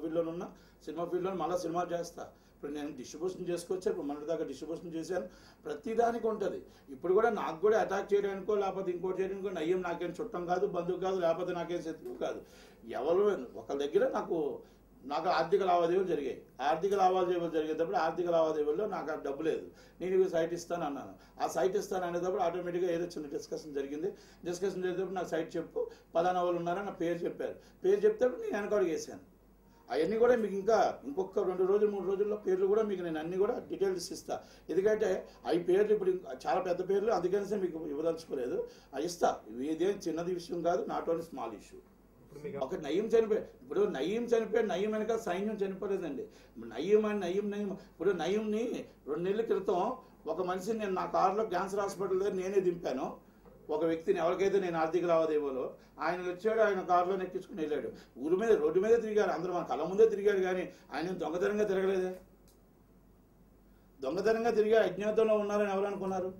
A: ఫీల్డ్లో మళ్ళీ సినిమా చేస్తా. ఇప్పుడు నేను డిస్ట్రిబ్యూషన్ చేసుకోవచ్చు. ఇప్పుడు మొన్నటిదాకా డిస్ట్రిబ్యూషన్ చేశాను. ప్రతిదానికి ఉంటుంది. ఇప్పుడు కూడా నాకు కూడా అటాక్ చేయడానికో లేకపోతే ఇంకోటి చేయడానికో నయ్యం నాకేం చుట్టం కాదు, బంధువు కాదు, లేకపోతే నాకేం శత్రువు కాదు. ఎవరు ఒకరి దగ్గర నాకు ఆర్థిక లావాదేవీలు జరిగాయి. ఆర్థిక లావాదేవీలు జరిగేటప్పుడు ఆర్థిక లావాదేవీల్లో నాకు డబ్బు లేదు, నేను సైట్ ఇస్తాను అన్నాను. ఆ సైట్ ఇస్తాను అనేటప్పుడు ఆటోమేటిక్గా ఏదో చిన్న డిస్కషన్ జరిగేటప్పుడు నాకు సైట్ చెప్పు, పలానా వాళ్ళు ఉన్నారని నా పేరు చెప్పారు. పేరు చెప్తేప్పుడు నేను వెనకాడు వేసాను. అవన్నీ కూడా మీకు ఇంకొక 2 రోజులు 3 రోజుల్లో పేర్లు కూడా మీకు నేను అన్ని కూడా డీటెయిల్స్ ఇస్తా. ఎందుకంటే అవి పేర్లు ఇప్పుడు చాలా పెద్ద పేర్లు, అందుకని మీకు ఇవ్వదలుచుకోలేదు. అవి ఇస్తా. ఇదేం చిన్నది విషయం కాదు, నాట్ ఓన్లీ స్మాల్ ఇష్యూ. ఒక నయ్యం చనిపోయాడు. ఇప్పుడు నయ్యం వెనక సైన్యం చనిపోలేదండి. నయ్యం ఇప్పుడు నయ్యంని 2 నెలల క్రితం ఒక మనిషిని నేను నా కారులో క్యాన్సర్ హాస్పిటల్ దగ్గర నేనే దింపాను. ఒక వ్యక్తిని ఎవరికైతే నేను ఆర్థిక లావాదేవీలో ఆయన వచ్చాడు, ఆయన కారులో ఎక్కించుకుని వెళ్ళాడు. రోడ్డు మీద తిరిగారు, అందరూ మన కళ్ళ ముందే తిరిగారు. కానీ ఆయన దొంగతనంగా తిరగలేదే. దొంగతనంగా తిరిగా అజ్ఞాతంలో ఉన్నారని ఎవరు అనుకున్నారు?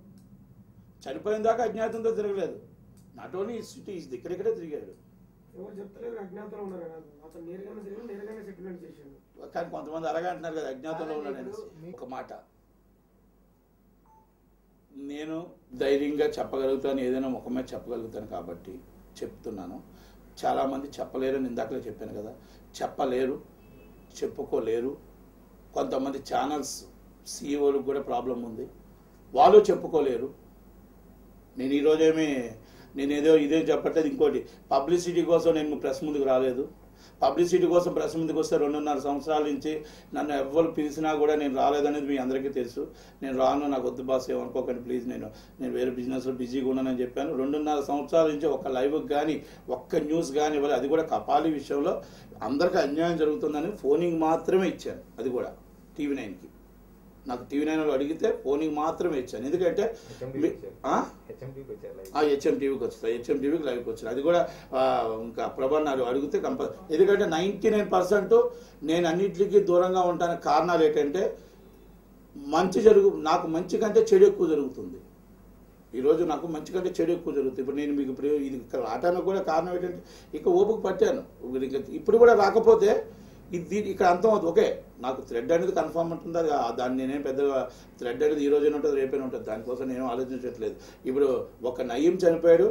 A: చనిపోయిన దాకా అజ్ఞాతంతో తిరగలేదు. నాట్ ఓన్లీ సిటీ ఇక్కడిక్కడే తిరిగాడు. కానీ కొంతమంది అంటున్నారు కదా అజ్ఞాతంలో ఉన్నాడని. ఒక మాట నేను ధైర్యంగా చెప్పగలుగుతాను, ఏదైనా ముఖమే చెప్పగలుగుతాను కాబట్టి చెప్తున్నాను. చాలామంది చెప్పలేరని ఇందాకలే చెప్పాను కదా, చెప్పలేరు, చెప్పుకోలేరు. కొంతమంది ఛానల్స్ సీఈఓలకు కూడా ప్రాబ్లం ఉంది, వాళ్ళు చెప్పుకోలేరు. నేను ఈరోజేమీ ఇదే చెప్పట్లేదు. ఇంకోటి పబ్లిసిటీ కోసం నేను ప్రెస్ ముందుకు రాలేదు. పబ్లిసిటీ కోసం ప్రెస్ ముందుకు వస్తే 2.5 సంవత్సరాల నుంచి నన్ను ఎవ్వరు పిలిచినా కూడా నేను రాలేదనేది మీ అందరికీ తెలుసు. నేను రాను, నాకు వద్దు బాస్ ఏమనుకోకండి ప్లీజ్, నేను వేరే బిజినెస్లో బిజీగా ఉన్నానని చెప్పాను. 2.5 సంవత్సరాల నుంచి ఒక్క లైవ్కి కానీ ఒక్క న్యూస్ కానీ ఇవ్వాలి. అది కూడా కపాలి విషయంలో అందరికీ అన్యాయం జరుగుతుందని ఫోనింగ్ మాత్రమే ఇచ్చాను. అది కూడా టీవీ9కి. నాకు టీవీ9 అడిగితే ఫోనింగ్ మాత్రమే ఇచ్చాను. ఎందుకంటే హెచ్ఎంటీవీకి వస్తాయి, హెచ్ఎంటీవీకి లైవ్కి వచ్చాను. అది కూడా ఇంకా ప్రభాన్ అడిగితే కంపల్సరీ. ఎందుకంటే 99% నేను అన్నింటికి దూరంగా ఉంటానికి కారణాలు ఏంటంటే నాకు మంచి కంటే చెడు ఎక్కువ జరుగుతుంది. ఈరోజు నాకు మంచి కంటే చెడు ఎక్కువ జరుగుతుంది. ఇప్పుడు నేను మీకు ఇప్పుడు ఇది ఇక్కడ రావడానికి కూడా కారణం ఏంటంటే ఇక ఓపిక పట్టాను. ఇప్పుడు కూడా రాకపోతే ఇది ఇక్కడ అంతం అవుతుంది. ఓకే, నాకు థ్రెడ్ అనేది కన్ఫర్మ్ ఉంటుంది. దాన్ని నేనేం పెద్దగా థ్రెడ్ అనేది ఈ రోజైనా ఉంటుంది, రేపైనా ఉంటుంది. దానికోసం నేను ఆలోచించట్లేదు. ఇప్పుడు ఒక నయీం చనిపోయాడు,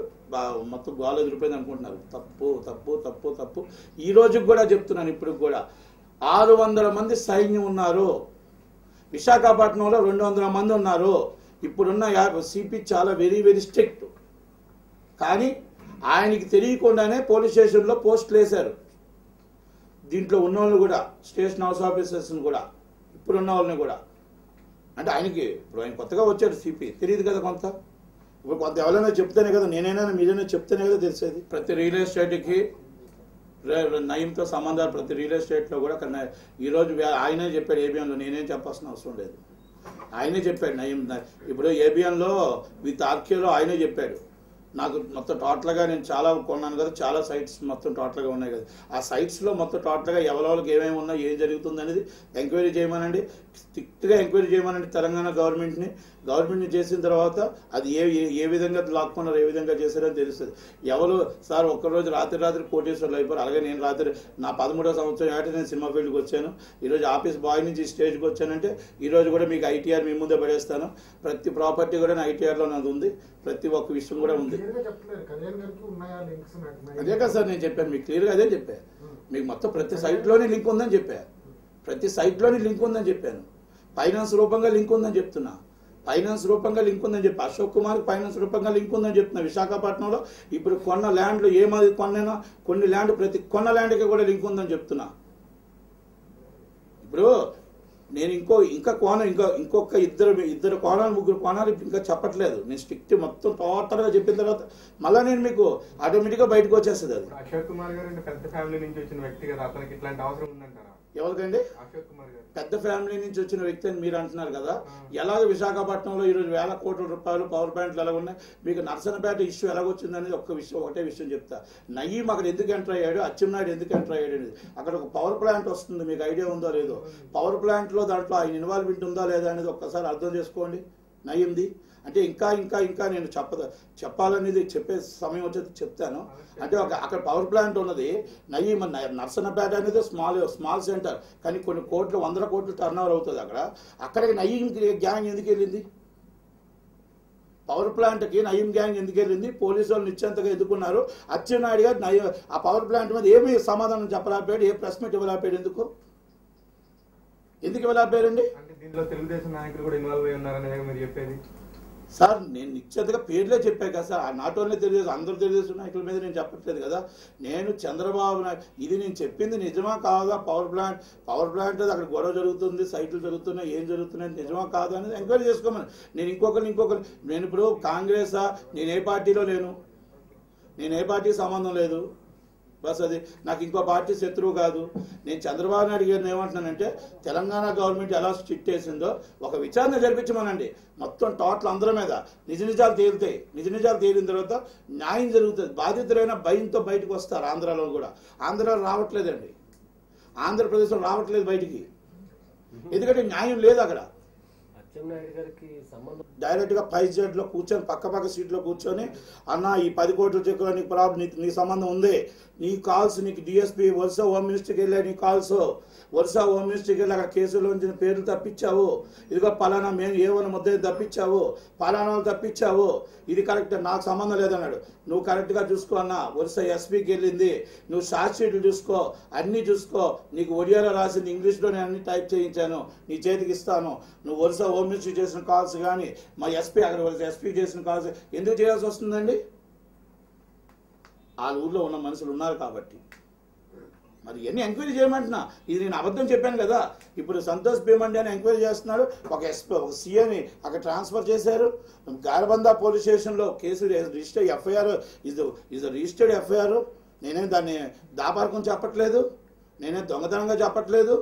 A: మొత్తం గోల ఎదిరిపోయింది అనుకుంటున్నారు. తప్పు తప్పు తప్పు తప్పు. ఈ రోజుకి కూడా చెప్తున్నాను, ఇప్పుడు కూడా 600 మంది సైన్యం ఉన్నారు. విశాఖపట్నంలో 200 మంది ఉన్నారు. ఇప్పుడున్న సిపి చాలా వెరీ వెరీ స్ట్రిక్ట్. కానీ ఆయనకి తెలియకుండానే పోలీస్ స్టేషన్లో పోస్టులు వేశారు. దీంట్లో ఉన్నవాళ్ళు కూడా, స్టేషన్ హౌస్ ఆఫీసర్స్ని కూడా, ఇప్పుడున్న వాళ్ళని కూడా. అంటే ఆయనకి ఇప్పుడు ఆయన కొత్తగా వచ్చాడు సిపి, తెలియదు కదా కొంత. ఇప్పుడు కొంత ఎవరైనా చెప్తేనే కదా, నేనైనా మీరైనా చెప్తేనే కదా తెలిసేది. ప్రతి రియల్ ఎస్టేట్కి నయీంతో సంబంధాలు ప్రతి రియల్ ఎస్టేట్లో కూడా. ఈరోజు ఆయనే చెప్పాడు ఏబిఎన్లో, నేనేం చెప్పాల్సిన అవసరం లేదు. ఆయనే చెప్పాడు నయీం. ఇప్పుడు ఏబిఎన్లో విత్ ఆర్కేలో ఆయనే చెప్పాడు, నాకు మొత్తం టోటల్గా నేను చాలా కొన్నాను కదా, చాలా సైట్స్ మొత్తం టోటల్గా ఉన్నాయి కదా, ఆ సైట్స్లో మొత్తం టోటల్గా ఎవరెవరికి ఏమేమి ఉన్నా, ఏం జరుగుతుంది అనేది ఎంక్వైరీ చేయమనండి, స్ట్రిక్ట్గా ఎంక్వైరీ చేయమనండి తెలంగాణ గవర్నమెంట్ని చేసిన తర్వాత అది ఏ విధంగా లాక్కున్నారు, ఏ విధంగా చేశారని తెలుస్తుంది. ఎవరు సార్ ఒక్కరోజు రాత్రి కోటేశ్వర్లు అయిపోయారు. అలాగే నేను రాత్రి నా 13వ సంవత్సరం ఏట నేను సినిమా ఫీల్డ్కి వచ్చాను. ఈరోజు ఆఫీస్ బాయ్ నుంచి స్టేజ్కి వచ్చానంటే ఈరోజు కూడా మీకు ఐటీఆర్ మీ ముందే పడేస్తాను. ప్రతి ప్రాపర్టీ కూడా నా ఐటీఆర్లో నాది ఉంది, ప్రతి ఒక్క విషయం కూడా ఉంది. అదే కదా సార్ నేను చెప్పాను మీకు క్లియర్గా, అదే చెప్పాను మీకు. మొత్తం ప్రతి సైట్లోనే లింక్ ఉందని చెప్పాను, ప్రతి సైట్లోనే లింక్ ఉందని చెప్పాను. ఫైనాన్స్ రూపంగా లింక్ ఉందని చెప్తున్నా, ఫైనాన్స్ రూపంగా లింక్ ఉందని చెప్పి అశోక్ కుమార్కి ఫైనాన్స్ రూపంగా లింక్ ఉందని చెప్తున్నా. విశాఖపట్నంలో ఇప్పుడు కొన్న ల్యాండ్లు ఏమది కొన్నైనా కొన్ని ల్యాండ్ ప్రతి కొన్న ల్యాండ్కి కూడా లింక్ ఉందని చెప్తున్నా. ఇప్పుడు నేను ఇంకా కోణం ఇంకొక ఇద్దరు కోణాలు 3 కోణాలు ఇంకా చెప్పట్లేదు. నేను స్ట్రిక్ట్ మొత్తం టోటల్గా చెప్పిన తర్వాత మళ్ళీ నేను మీకు ఆటోమేటిక్గా బయటకు వచ్చేస్తుంది. అది
C: అశోక్ కుమార్ గారు పెద్ద ఫ్యామిలీ నుంచి వచ్చిన వ్యక్తి కదా, అతనికి ఇట్లాంటి అవసరం ఉందంటారా?
A: ఎవరికండి?
C: అశోక్ కుమార్ గారు
A: పెద్ద ఫ్యామిలీ నుంచి వచ్చిన వ్యక్తి అని మీరు అంటున్నారు కదా. ఎలాగ విశాఖపట్నంలో ఈరోజు వేల కోట్ల రూపాయలు పవర్ ప్లాంట్లు ఎలా ఉన్నాయి, మీకు నర్సనపేట ఇష్యూ ఎలాగొచ్చింది అనేది ఒకటే విషయం చెప్తా. నయీం అక్కడ ఎందుకు ఎంటర్ అయ్యాడు, అచ్చెన్నాయుడు ఎందుకు ఎంటర్ అయ్యాడు అనేది. అక్కడ ఒక పవర్ ప్లాంట్ వస్తుంది, మీకు ఐడియా ఉందో లేదో. పవర్ ప్లాంట్లో దాంట్లో ఆయన ఇన్వాల్వ్మెంట్ ఉందా లేదా అనేది ఒక్కసారి అర్థం చేసుకోండి నయీంది. అంటే ఇంకా నేను చెప్పాలనేది చెప్పే సమయం వచ్చేది చెప్తాను. అంటే అక్కడ పవర్ ప్లాంట్ ఉన్నది నయీం. నర్సనపేట అనేది స్మాల్ సెంటర్, కానీ కొన్ని కోట్లు 100 కోట్లు టర్న్ ఓవర్ అవుతుంది అక్కడికి నయీం గ్యాంగ్ ఎందుకు వెళ్ళింది? పవర్ ప్లాంట్కి నయీం గ్యాంగ్ ఎందుకు వెళ్ళింది? పోలీసు వాళ్ళు నిశ్చంతగా ఎందుకున్నారు? అచ్చెన్నాయుడు గారు ఆ పవర్ ప్లాంట్ మీద ఏమీ సమాధానం చెప్పలేకపోయాడు, ఏ ప్రెస్ మీట్ ఇవ్వలేకపోయాడు. ఎందుకు ఇవ్వలేకపోయారండి?
C: దీనిలో తెలుగుదేశం నాయకులు కూడా ఇన్వాల్వ్ అయి ఉన్నారని మీరు చెప్పేది
A: సార్. నేను నిశ్చితగా పేర్లే చెప్పాను కదా సార్. నాట్ ఓన్లీ తెలుగుదేశం, అందరూ తెలుగుదేశం నాయకుల మీద నేను చెప్పట్లేదు కదా. నేను చంద్రబాబు నాయుడు ఇది నేను చెప్పింది నిజమా కాదా? పవర్ ప్లాంట్ అక్కడ గొడవ జరుగుతుంది, సైట్లు జరుగుతున్నాయి, ఏం జరుగుతున్నాయి, నిజమా కాదా అనేది ఎంక్వైరీ చేసుకోమని. నేను ఇంకొకరు నేను ఇప్పుడు కాంగ్రెసా, నేను ఏ పార్టీలో లేను, నేను ఏ పార్టీకి సంబంధం లేదు. బస్ అది నాకు ఇంకో పార్టీ శత్రువు కాదు. నేను చంద్రబాబు నాయుడు గారిని ఏమంటున్నానంటే తెలంగాణ గవర్నమెంట్ ఎలా స్ట్రిక్ట్ చేసిందో ఒక విచారణ జరిపించమనండి. మొత్తం టోటల్ అందరి మీద నిజాలు తేలుతాయి. నిజాలు తేలిన తర్వాత న్యాయం జరుగుతుంది. బాధితులైన భయంతో బయటకు వస్తారు. ఆంధ్రాలో కూడా, ఆంధ్రాలో రావట్లేదండి, ఆంధ్రప్రదేశ్లో రావట్లేదు బయటికి, ఎందుకంటే న్యాయం లేదు అక్కడ. డైరెక్ట్గా పైజెడ్లో కూర్చొని పక్క సీట్లో కూర్చొని, అన్న ఈ 10 కోట్ల చెక్కులో నీకు ప్రాబ్లం, నీ సంబంధం ఉంది, నీ కాల్స్, నీకు డిఎస్పీ వరుస హోమ్ మినిస్టర్కి వెళ్ళాయి, నీ కాల్స్ వరుస హోమ్ మినిస్టర్కి వెళ్ళి అక్కడ కేసులోంచి పేర్లు తప్పించావు, ఇదిగో పలానా మేము ఏమైనా ముద్ద తప్పించావు, పలానా తప్పించావు, ఇది కరెక్ట్, నాకు సంబంధం లేదన్నాడు. నువ్వు కరెక్ట్గా చూసుకో అన్న, వరుస ఎస్పీకి వెళ్ళింది, నువ్వు షార్ట్ షీట్లు చూసుకో, అన్నీ చూసుకో, నీకు ఒడియాలో రాసింది ఇంగ్లీష్లో నేను అన్ని టైప్ చేయించాను, నీ చేతికి ఇస్తాను. నువ్వు వరుస హోమ్ మినిస్టర్ చేసిన కాల్స్ కానీ మా ఎస్పీ అక్కడ వరుస ఎస్పీ చేసిన కాల్స్ ఎందుకు చేయాల్సి వస్తుందండి? ఆ ఊళ్ళో ఉన్న మనుషులు ఉన్నారు కాబట్టి. మరి ఇవన్నీ ఎంక్వైరీ చేయమంటున్నా. ఇది నేను అబద్ధం చెప్పాను కదా. ఇప్పుడు సంతోష్ భీమండి అని ఎంక్వైరీ చేస్తున్నాడు. ఒక సీఎని అక్కడ ట్రాన్స్ఫర్ చేశారు. గారబందా పోలీస్ స్టేషన్లో case register FIR is registered FIR. నేనేం దాన్ని దాపారకం చెప్పట్లేదు, నేనేం దొంగతనంగా చెప్పట్లేదు.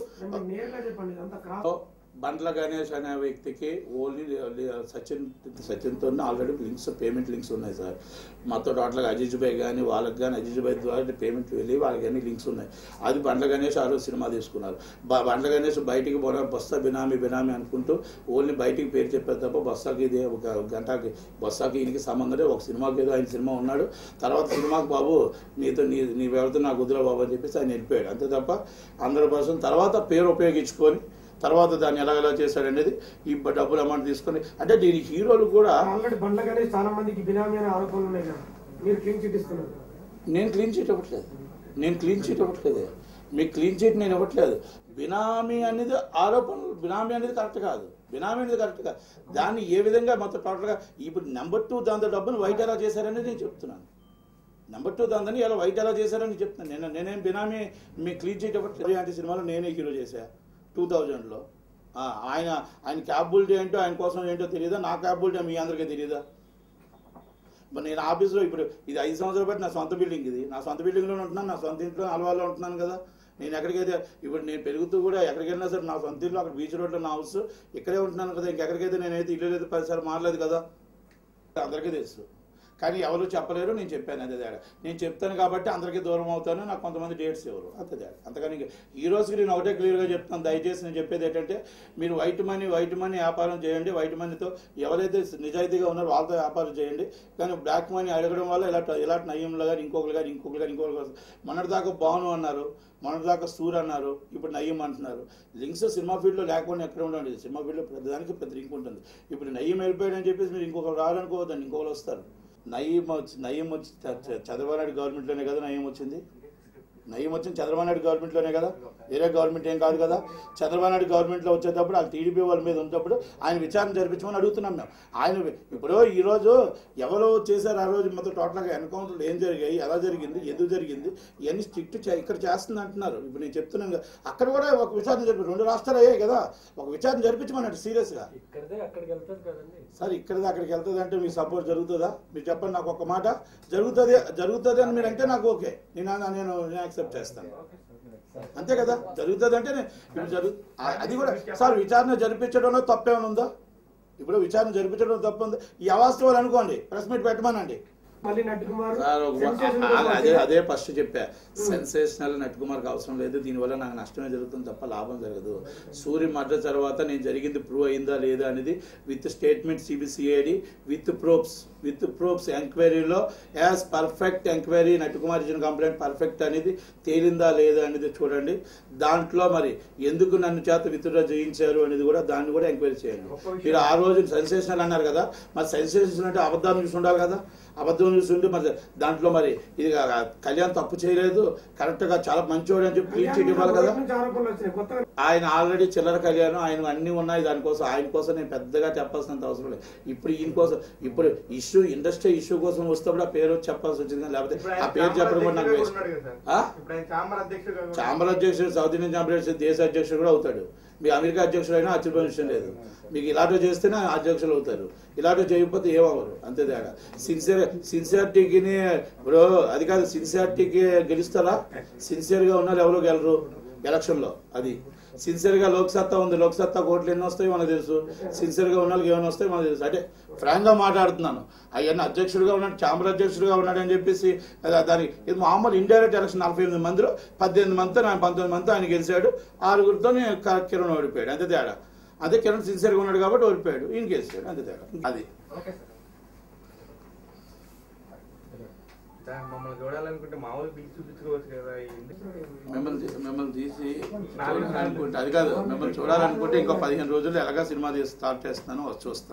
A: బండ్ల గణేష్ అనే వ్యక్తికి ఓన్లీ సచిన్తో ఆల్రెడీ పేమెంట్ లింక్స్ ఉన్నాయి సార్. మాతో టోటల్గా అజీజ్ భాయ్ కానీ వాళ్ళకి కానీ అజీజ్ భాయ్ ద్వారా పేమెంట్లు వెళ్ళి వాళ్ళకి అన్ని లింక్స్ ఉన్నాయి. అది బండ్ల గణేష్ ఆ రోజు సినిమా తీసుకున్నారు. బండ్ల గణేష్ బయటికి పోవడం బస్తా బినామీ అనుకుంటూ ఓన్లీ బయటికి పేరు చెప్పారు తప్ప బస్సాకి ఇదే ఒక గంటకి బస్సాకి ఈయనకి సంబంధం ఒక సినిమాకి ఏదో ఆయన సినిమా ఉన్నాడు. తర్వాత సినిమాకి బాబు నీ ఎవరితో నాకు కుదర బాబు అని చెప్పేసి ఆయన వెళ్ళిపోయాడు. అంతే తప్ప 100% తర్వాత పేరు ఉపయోగించుకొని తర్వాత దాన్ని ఎలాగెలా చేశాడనేది ఈ డబ్బులు అమౌంట్ తీసుకొని అంటే దీని హీరోలు కూడా
D: ఆల్రెడీ బండ్ల గణేష్ చాలా మందికి బినామీ అనే ఆరోపణలు ఉన్నాయి కదా, మీరు క్లీన్ చిట్ ఇస్తున్నారు.
A: నేను క్లీన్ చిట్ ఇవ్వట్లేదు. మీకు క్లీన్ చిట్ నేను ఇవ్వట్లేదు. బినామీ అనేది ఆరోపణలు, బినామీ అనేది కరెక్ట్ కాదు. దాన్ని ఏ విధంగా మొత్తం టోటల్గా ఇప్పుడు నెంబర్ 2 దాంతో డబ్బును వైట్ ఎలా చేశారనేది నేను చెప్తున్నాను. నెంబర్ 2 దాంతో ఎలా వైట్ ఎలా చేశారని చెప్తున్నాను. నేనేం బినామీ మీ క్లీన్ చిట్ ఇవ్వట్లేదు. అంటే సినిమాలో నేనే హీరో చేశా 2000లో. ఆయన క్యాపబిలిటీ ఏంటో ఆయన కోసం ఏంటో తెలియదా, నా క్యాపబిలిటీ మీ అందరికీ తెలియదా? మరి నేను ఆఫీస్లో ఇప్పుడు ఇది 5 సంవత్సరాలు బట్టి నా సొంత బిల్డింగ్, ఇది నా సొంత బిల్డింగ్లోనే ఉంటున్నాను, నా సొంత ఇంట్లో అలవాలో ఉంటున్నాను కదా. నేను ఎక్కడికైతే ఇప్పుడు నేను పెరుగుతూ కూడా ఎక్కడికి వెళ్ళినా సరే నా సొంత ఇల్లు అక్కడ బీచ్ రోడ్లో నా హౌస్ ఇక్కడే ఉంటున్నాను కదా. ఇంకెక్కడికైతే నేనైతే ఇల్లు లేదు 10 సార్లు మారలేదు కదా, అందరికీ తెలుసు. కానీ ఎవరు చెప్పలేరు, నేను చెప్పాను. అదే తేడా. నేను చెప్తాను కాబట్టి అందరికీ దూరం అవుతాను. నాకు కొంతమంది డేట్స్ ఎవరు, అంతే తేడా. అంతకని ఈ రోజుకి నేను ఒకటే క్లియర్గా చెప్తాను. దయచేసి నేను చెప్పేది ఏంటంటే మీరు వైట్ మనీ వ్యాపారం చేయండి. వైట్ మనీతో ఎవరైతే నిజాయితీగా ఉన్నారో వాళ్ళతో వ్యాపారం చేయండి. కానీ బ్లాక్ మనీ అడగడం వల్ల ఇలాంటి నయ్యంలో కానీ ఇంకొకరు మొన్నటిదాకా బాను అన్నారు, మొన్నటిదాకా సూర్ అన్నారు, ఇప్పుడు నయ్యం అంటున్నారు. లింక్స్ సినిమా ఫీల్డ్లో లేకుండా ఎక్కడ ఉండండి. సినిమా ఫీల్డ్లో పెద్దదానికి పెద్ద లింక్ ఉంటుంది. ఇప్పుడు నయ్యం వెళ్ళిపోయాడని చెప్పేసి మీరు ఇంకొకరు రావాలనుకోవద్దండి, ఇంకొకరు వస్తారు. నయ్యం వచ్చి చంద్రబాబు నాయుడు గవర్నమెంట్లోనే కదా నయ్యం వచ్చింది చంద్రబాబు నాయుడు గవర్నమెంట్లోనే కదా, వేరే గవర్నమెంట్ ఏం కాదు కదా. చంద్రబాబు నాయుడు గవర్నమెంట్లో వచ్చేటప్పుడు ఆ టీడీపీ వాళ్ళ మీద ఉన్నప్పుడు ఆయన విచారణ జరిపించమని అడుగుతున్నాం మేము. ఆయన ఇప్పుడు ఈరోజు ఎవరో చేశారు ఆ రోజు మొత్తం టోటల్గా ఎన్కౌంటర్లు ఏం జరిగాయి, ఎలా జరిగింది, ఎందుకు జరిగింది, ఇవన్నీ స్ట్రిక్ట్ ఇక్కడ చేస్తుంది అంటున్నారు. ఇప్పుడు నేను చెప్తున్నాను కదా, అక్కడ కూడా ఒక విచారణ జరిపి 2 రాష్ట్రాలు అయ్యాయి కదా, ఒక విచారణ జరిపించమన్నట్టు సీరియస్గా. సార్ ఇక్కడిది అక్కడికి వెళ్తుంది అంటే మీకు సపోర్ట్ జరుగుతుందా? మీరు చెప్పండి నాకు ఒక మాట. జరుగుతుంది అని మీరు అంటే నాకు ఓకే, నేను యాక్సెప్ట్ చేస్తాను. అంతే కదా, జరుగుతుంది అంటే అది కూడా సార్ విచారణ జరిపించడంలో తప్పేమైనా ఉందా? ఇప్పుడు విచారణ జరిపించడం తప్పు ఉంది. ఈ అవాస్తవాలు అనుకోండి, ప్రెస్ మీట్ పెట్టమనండి. అదే ఫస్ట్ చెప్పా, సెన్సేషనల్ నట్కుమార్కి అవసరం లేదు. దీనివల్ల నాకు నష్టమే జరుగుతుంది తప్ప లాభం జరగదు. సూర్య మర్డర్ తర్వాత నేను జరిగింది ప్రూవ్ అయిందా లేదా అనేది with statement CBCID with proofs ఎంక్వైరీలో యాజ్ పర్ఫెక్ట్ ఎంక్వైరీ నట్కుమార్ ఇచ్చిన కంప్లైంట్ పర్ఫెక్ట్ అనేది తేలిందా లేదా అనేది చూడండి. దాంట్లో మరి ఎందుకు నన్ను చేత విత్డ్రా చేయించారు అనేది కూడా దాన్ని కూడా ఎంక్వైరీ చేయండి. మీరు ఆ రోజు సెన్సేషనల్ అన్నారు కదా, మరి సెన్సేషనల్ అంటే అబద్ధాలు చూసి ఉండాలి కదా. అబద్ధం చూసి ఉండి మరి దాంట్లో మరి ఇది కళ్యాణ్ తప్పు చేయలేదు, కరెక్ట్గా చాలా మంచివాడు అని చెప్పి క్లీన్ చిట్ ఇవ్వాలి కదా. ఆయన ఆల్రెడీ చిల్లర కళ్యాణ్, ఆయన అన్నీ ఉన్నాయి. దానికోసం ఆయన కోసం నేను పెద్దగా చెప్పాల్సినంత అవసరం లేదు. ఇప్పుడు ఈయన కోసం ఇప్పుడు ఇండస్ట్రీ ఇష్యూ కోసం వస్తేప్పుడు ఆ పేరు చెప్పాల్సి వచ్చింది. లేకపోతే ఆ పేరు చెప్పడం కూడా నాకు చాంబర్ అధ్యక్షుడు, సౌత్ ఇండియన్ చాంబర్ దేశ అధ్యక్షుడు కూడా అవుతాడు. మీకు అమెరికా అధ్యక్షుడు అయినా ఆశ్చర్యపోయిన లేదు. మీకు ఇలాంటివి చేస్తేనే అధ్యక్షులు అవుతారు, ఇలాంటివి చేయకపోతే ఏమవ్వరు. అంతే తేడా. సిన్సియారిటీకి ఇప్పుడు అది కాదు, సిన్సియారిటీకి గెలుస్తారా? సిన్సియర్గా ఉన్నారు ఎవరో గెలరు ఎలక్షన్లో. అది సిన్సియర్గా లోక్సత్తా ఉంది, లోక్సత్తా ఓట్లు ఎన్ని వస్తాయి మనకు తెలుసు. సిన్సియర్గా ఉన్న వాళ్ళకి ఏమైనా వస్తాయి మనకు తెలుసు. అంటే ఫ్రాంక్గా మాట్లాడుతున్నాను. అవన్నీ అధ్యక్షుడిగా ఉన్నాడు, చాంబర్ అధ్యక్షుడిగా ఉన్నాడు అని చెప్పేసి దానికి ఇది మామూలు ఇండైరెక్ట్ ఎలక్షన్. 48 మందిలో 18 మందితో 19 మందితో ఆయన గెలిచాడు, 6గురితో కిరణ్ ఓడిపోయాడు. అంతే తేడా. అదే కిరణ్ సిన్సియర్గా ఉన్నాడు కాబట్టి ఓడిపోయాడు, ఈయన గెలిచాడు. అంతే తేడా. అది
C: మమ్మల్ని చూడాలనుకుంటే మామూలు పిలిచి చూపించుకోవచ్చు కదా.
A: మిమ్మల్ని తీసి చూడాలనుకుంటే అది కాదు, మిమ్మల్ని చూడాలనుకుంటే ఇంకో 15 రోజుల్లో ఎలాగా సినిమా స్టార్ట్ చేస్తాను, వచ్చి చూస్తాను.